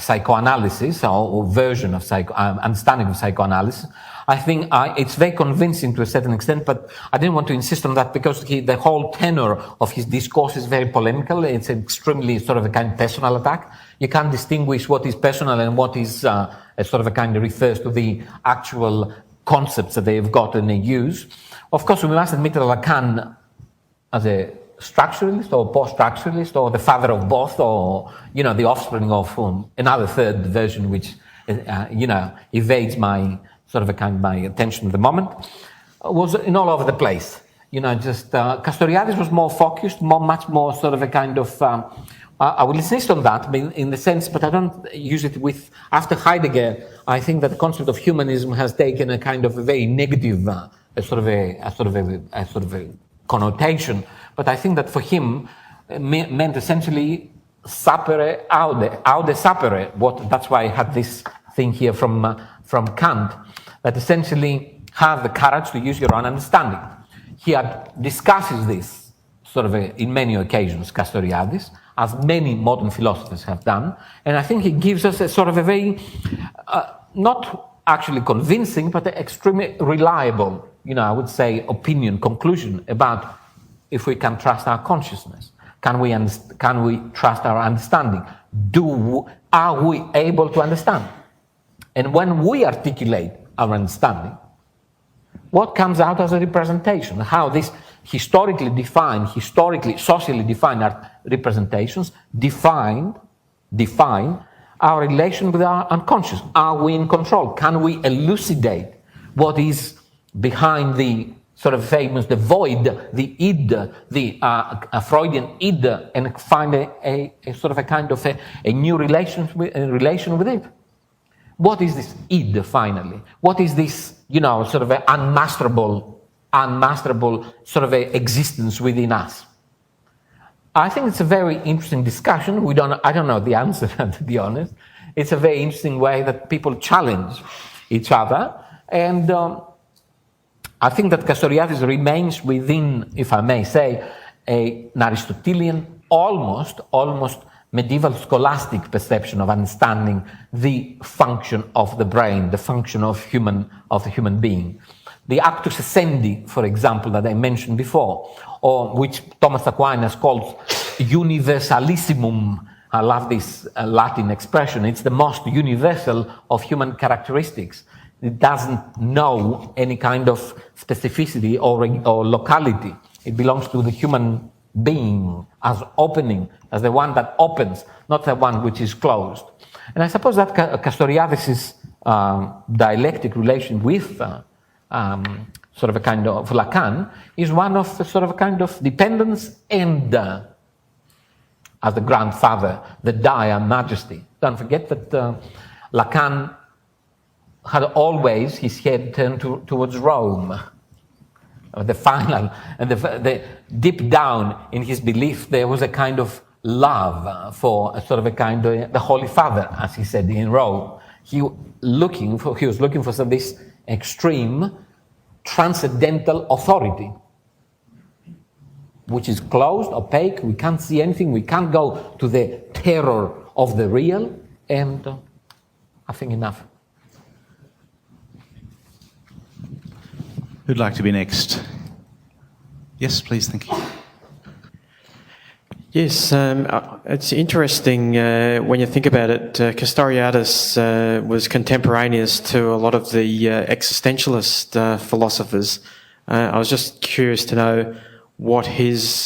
B: psychoanalysis, or version of understanding of psychoanalysis. I think it's very convincing to a certain extent, but I didn't want to insist on that because the whole tenor of his discourse is very polemical. It's extremely sort of a kind of personal attack. You can't distinguish what is personal and what is sort of a kind of refers to the actual concepts that they've got and they use. Of course, we must admit that Lacan, as a structuralist or post-structuralist or the father of both, or, the offspring of another third version which, evades my my attention at the moment, was in all over the place. Castoriadis was more focused, much more sort of a kind of, I will insist on that in the sense, but I don't use it after Heidegger, I think that the concept of humanism has taken a kind of a very negative, connotation. But I think that for him meant essentially sapere aude sapere. That's why I had this thing here from Kant, that essentially have the courage to use your own understanding. He discusses this in many occasions, Castoriadis, as many modern philosophers have done, and I think he gives us a very, not actually convincing, but extremely reliable, I would say, conclusion about if we can trust our consciousness. Can we trust our understanding? Are we able to understand? And when we articulate our understanding, What comes out as a representation? How this historically defined, socially defined representations define our relation with our unconscious. Are we in control? Can we elucidate what is behind the sort of famous, the void, the id, the Freudian id, and find a sort of a kind of a new relation with it? What is this id, finally? What is this, sort of an unmasterable sort of a existence within us? I think it's a very interesting discussion. I don't know the answer, to be honest. It's a very interesting way that people challenge each other. And I think that Castoriadis remains within, if I may say, an Aristotelian, almost medieval scholastic perception of understanding the function of the brain, the function of the human being. The actus essendi, for example, that I mentioned before, or which Thomas Aquinas calls universalissimum. I love this Latin expression. It's the most universal of human characteristics. It doesn't know any kind of specificity or locality. It belongs to the human being as opening, as the one that opens, not the one which is closed. And I suppose that Castoriadis' dialectic relation with sort of a kind of Lacan is one of sort of a kind of dependence and, as the grandfather, the dire majesty. Don't forget that Lacan had always his head turned towards Rome. The final, and the deep down in his belief, there was a kind of love for a sort of a kind of the Holy Father, as he said in Rome. He was looking for this extreme transcendental authority, which is closed, opaque. We can't see anything. We can't go to the terror of the real. And I think enough.
A: Who'd like to be next? Yes, please, thank you.
E: Yes, it's interesting when you think about it. Castoriadis was contemporaneous to a lot of the existentialist philosophers. I was just curious to know what his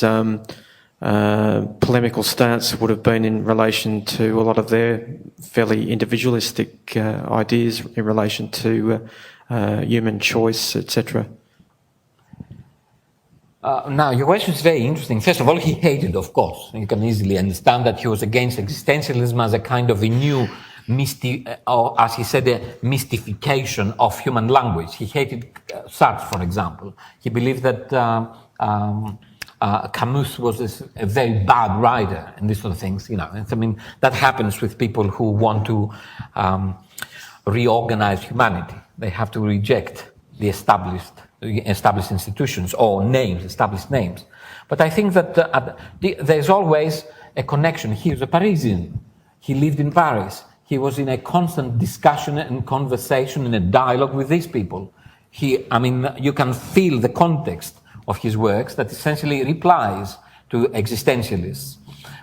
E: polemical stance would have been in relation to a lot of their fairly individualistic ideas in relation to human choice, etc.
B: Now, your question is very interesting. First of all, he hated, of course. You can easily understand that he was against existentialism as a kind of a new, or as he said, a mystification of human language. He hated Sartre, for example. He believed that Camus was a very bad writer and these sort of things. I mean, that happens with people who want to reorganize humanity. They have to reject the established institutions or established names. But I think that there's always a connection. He was a Parisian. He lived in Paris. He was in a constant discussion and conversation and a dialogue with these people. You can feel the context of his works that essentially replies to existentialists.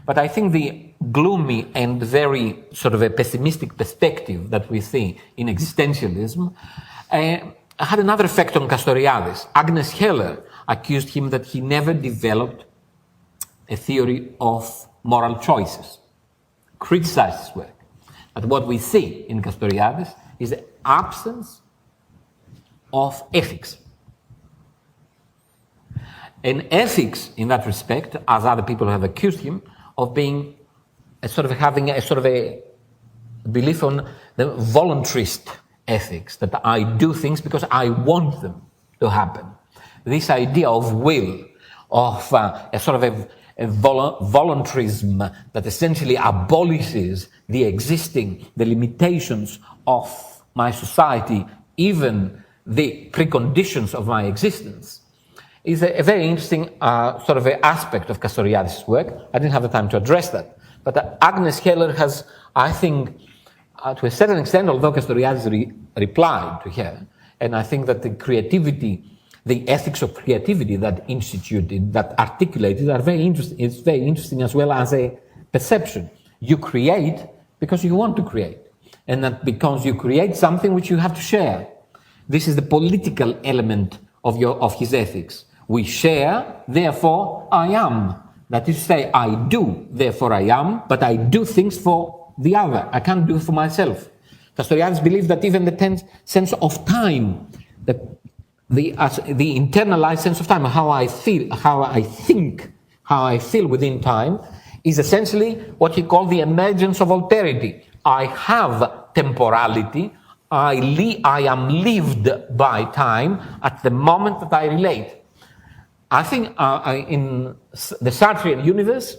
B: But I think the gloomy and very sort of a pessimistic perspective that we see in existentialism had another effect on Castoriadis. Agnes Heller accused him that he never developed a theory of moral choices, criticized his work. But what we see in Castoriadis is the absence of ethics. And ethics, in that respect, as other people have accused him of being having a belief on the voluntarist ethics, that I do things because I want them to happen. This idea of will, of a voluntarism that essentially abolishes the limitations of my society, even the preconditions of my existence, is a very interesting aspect of Castoriadis' work. I didn't have the time to address that. But Agnes Heller has, I think, to a certain extent, although Castoriadis replied to her, and I think that the creativity, the ethics of creativity that instituted, that articulated, are very interesting. It's very interesting as well as a perception. You create because you want to create, and that because you create something which you have to share. This is the political element of his ethics. We share, therefore I am. That is to say, I do, therefore I am, but I do things for the other. I can't do it for myself. Castoriadis believes that even the sense of time, the internalized sense of time, how I feel, how I think, how I feel within time, is essentially what he called the emergence of alterity. I have temporality. I am lived by time at the moment that I relate. I think in the Sartrean universe,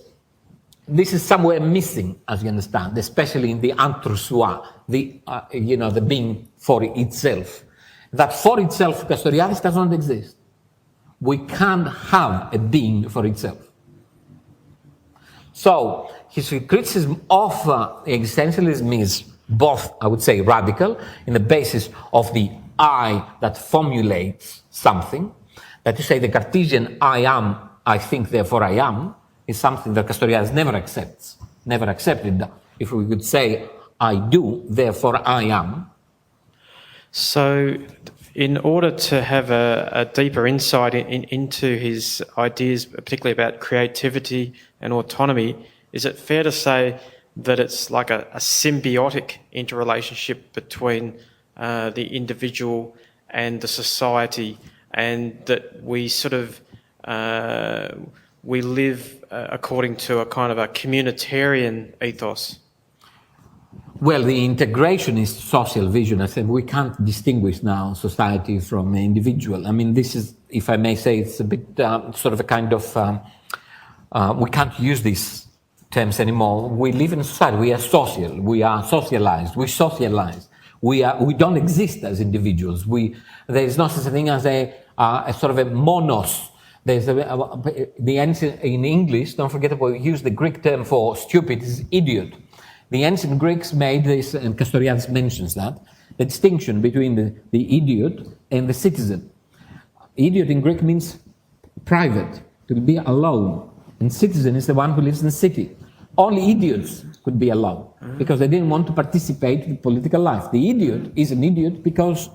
B: this is somewhere missing, as you understand, especially in the entre soi, the being for itself. That for itself, Castoriadis does not exist. We can't have a being for itself. So his criticism of existentialism is both, I would say, radical, in the basis of the I that formulates something. That is to say, the Cartesian I am, I think, therefore I am, is something that Castoriadis never accepts, never accepted. If we could say, I do, therefore I am.
E: So, in order to have a deeper insight into his ideas, particularly about creativity and autonomy, is it fair to say that it's like a symbiotic interrelationship between the individual and the society, and that we sort of we live according to a kind of a communitarian ethos?
B: Well, the integrationist social vision, I said, we can't distinguish now society from individual. I mean, this is, if I may say, it's a bit sort of a kind of, we can't use these terms anymore. We live in a society, we are social, we are socialized, we socialize. We don't exist as individuals. There is no such a thing as a sort of a monos. There's the ancient, in English, don't forget that we use the Greek term for stupid is idiot. The ancient Greeks made this, and Castoriadis mentions that, the distinction between the idiot and the citizen. Idiot in Greek means private, to be alone, and citizen is the one who lives in the city. Only idiots could be alone, because they didn't want to participate in political life. The idiot is an idiot because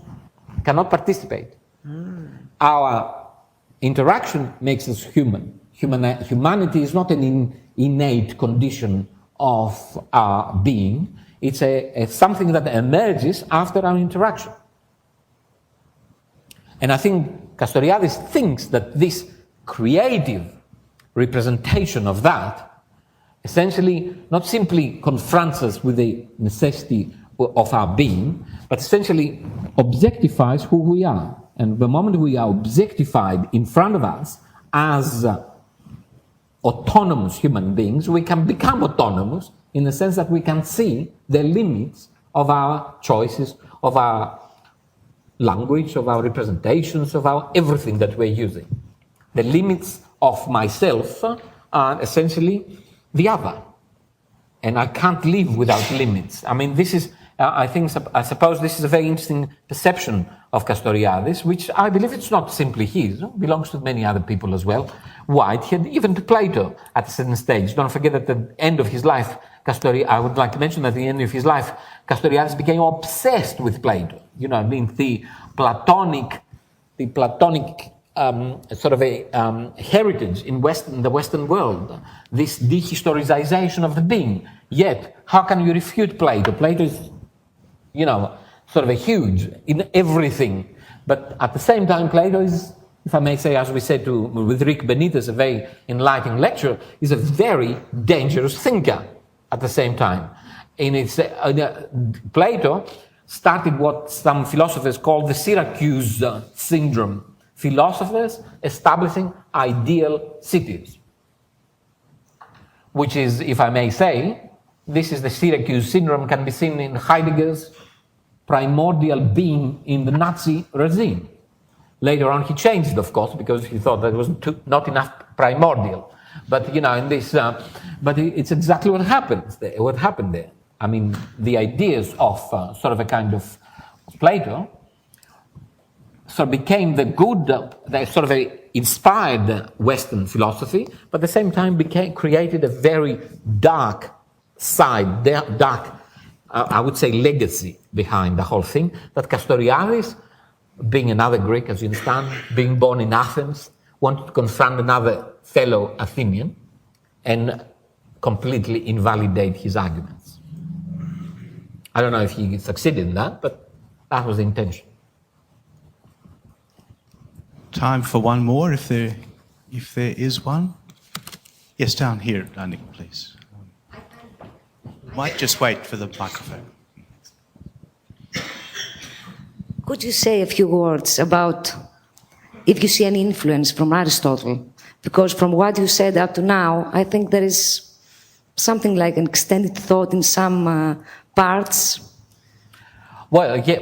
B: he cannot participate. Our interaction makes us human. Humanity is not an innate condition of our being. It's something that emerges after our interaction. And I think Castoriadis thinks that this creative representation of that essentially not simply confronts us with the necessity of our being, but essentially objectifies who we are. And the moment we are objectified in front of us as autonomous human beings, we can become autonomous in the sense that we can see the limits of our choices, of our language, of our representations, of our everything that we're using. The limits of myself are essentially the other. And I can't live without limits. I mean, this is, I suppose this is a very interesting perception of Castoriadis, which I believe it's not simply his, it belongs to many other people as well. Whitehead, even to Plato at a certain stage. Don't forget that at the end of his life, I would like to mention that at the end of his life, Castoriadis became obsessed with Plato. You know, I mean, the Platonic sort of a heritage in the Western world, this dehistoricization of the being. Yet, how can you refute Plato? Plato is, you know, sort of a huge in everything. But at the same time, Plato is, if I may say, as we said with Rick Benitez, a very enlightening lecturer, is a very dangerous thinker at the same time. Plato started what some philosophers call the Syracuse syndrome. Philosophers establishing ideal cities. Which is, if I may say, this is the Syracuse syndrome, can be seen in Heidegger's primordial being in the Nazi regime. Later on he changed it, of course, because he thought that it was not enough primordial. But, you know, in this, but it's exactly what happened there. I mean, the ideas of sort of a kind of Plato sort of became the sort of a inspired Western philosophy, but at the same time created a very dark side, I would say, legacy behind the whole thing, that Castoriadis being another Greek, as you understand, being born in Athens, wanted to confront another fellow Athenian and completely invalidate his arguments. I don't know if he succeeded in that, but that was the intention.
A: Time for one more, if there is one. Yes, down here, Nick, please. Might just wait for the microphone.
F: Could you say a few words about if you see any influence from Aristotle? Because from what you said up to now, I think there is something like an extended thought in some parts.
B: Well, yeah,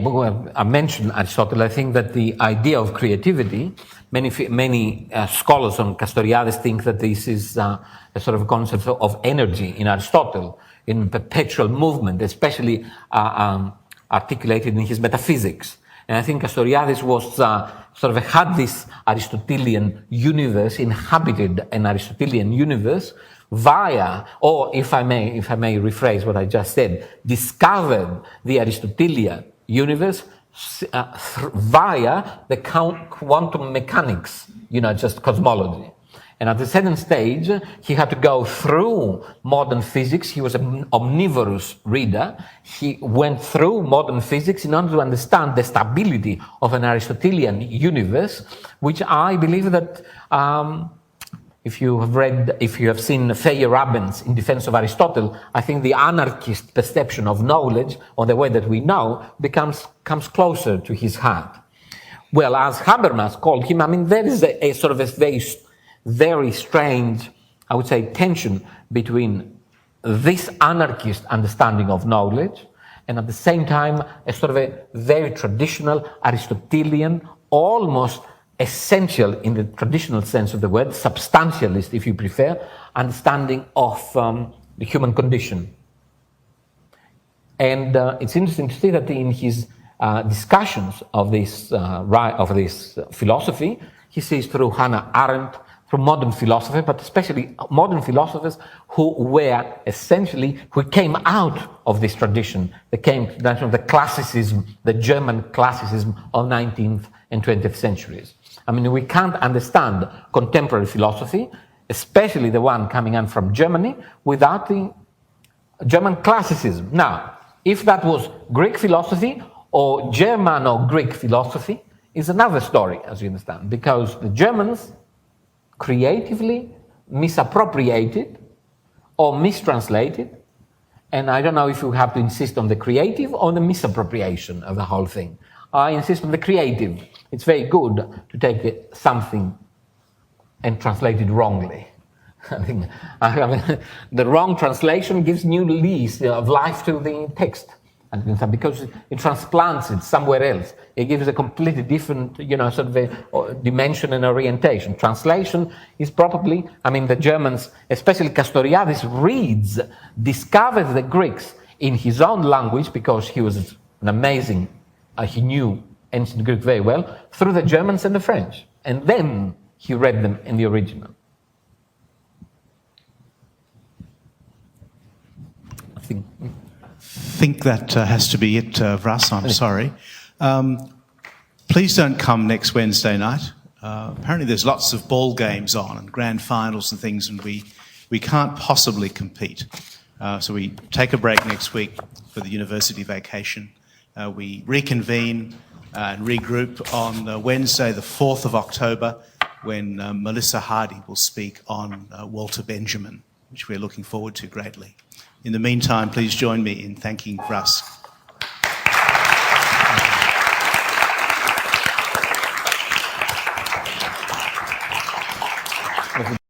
B: I mentioned Aristotle. I think that the idea of creativity, many scholars on Castoriadis think that this is a sort of concept of energy in Aristotle, in perpetual movement, especially articulated in his metaphysics. And I think Castoriadis was sort of had this Aristotelian universe, inhabited an Aristotelian universe via, or if I may rephrase what I just said, discovered the Aristotelian universe via the quantum mechanics, just cosmology. And at the second stage, he had to go through modern physics. He was an omnivorous reader. He went through modern physics in order to understand the stability of an Aristotelian universe, which I believe that if you have seen Feyerabend's In Defense of Aristotle, I think the anarchist perception of knowledge, or the way that we know, comes closer to his heart. Well, as Habermas called him, there is a sort of a very strange, I would say, tension between this anarchist understanding of knowledge and at the same time a sort of a very traditional Aristotelian, almost essential in the traditional sense of the word, substantialist if you prefer, understanding of the human condition. And it's interesting to see that in his discussions of this philosophy, he sees through Hannah Arendt, through modern philosophers, but especially modern philosophers who came out of this tradition. They came from the classicism, the German classicism of 19th and 20th centuries. We can't understand contemporary philosophy, especially the one coming in from Germany, without the German classicism. Now, if that was Greek philosophy or German or Greek philosophy, is another story, as you understand, because the Germans creatively misappropriated or mistranslated, and I don't know if you have to insist on the creative or the misappropriation of the whole thing. I insist on the creative. It's very good to take something and translate it wrongly. I think the wrong translation gives new lease of life to the text, because it transplants it somewhere else. It gives a completely different, sort of a dimension and orientation. Translation is probably, the Germans, especially Castoriadis, discovers the Greeks in his own language because he was an amazing, he knew ancient Greek very well, through the Germans and the French. And then he read them in the original.
A: I think that has to be it, Vras. I'm sorry. Please don't come next Wednesday night. Apparently there's lots of ball games on and grand finals and things, and we can't possibly compete. So we take a break next week for the university vacation. We reconvene and regroup on Wednesday, the 4th of October, when Melissa Hardy will speak on Walter Benjamin, which we're looking forward to greatly. In the meantime, please join me in thanking Vras.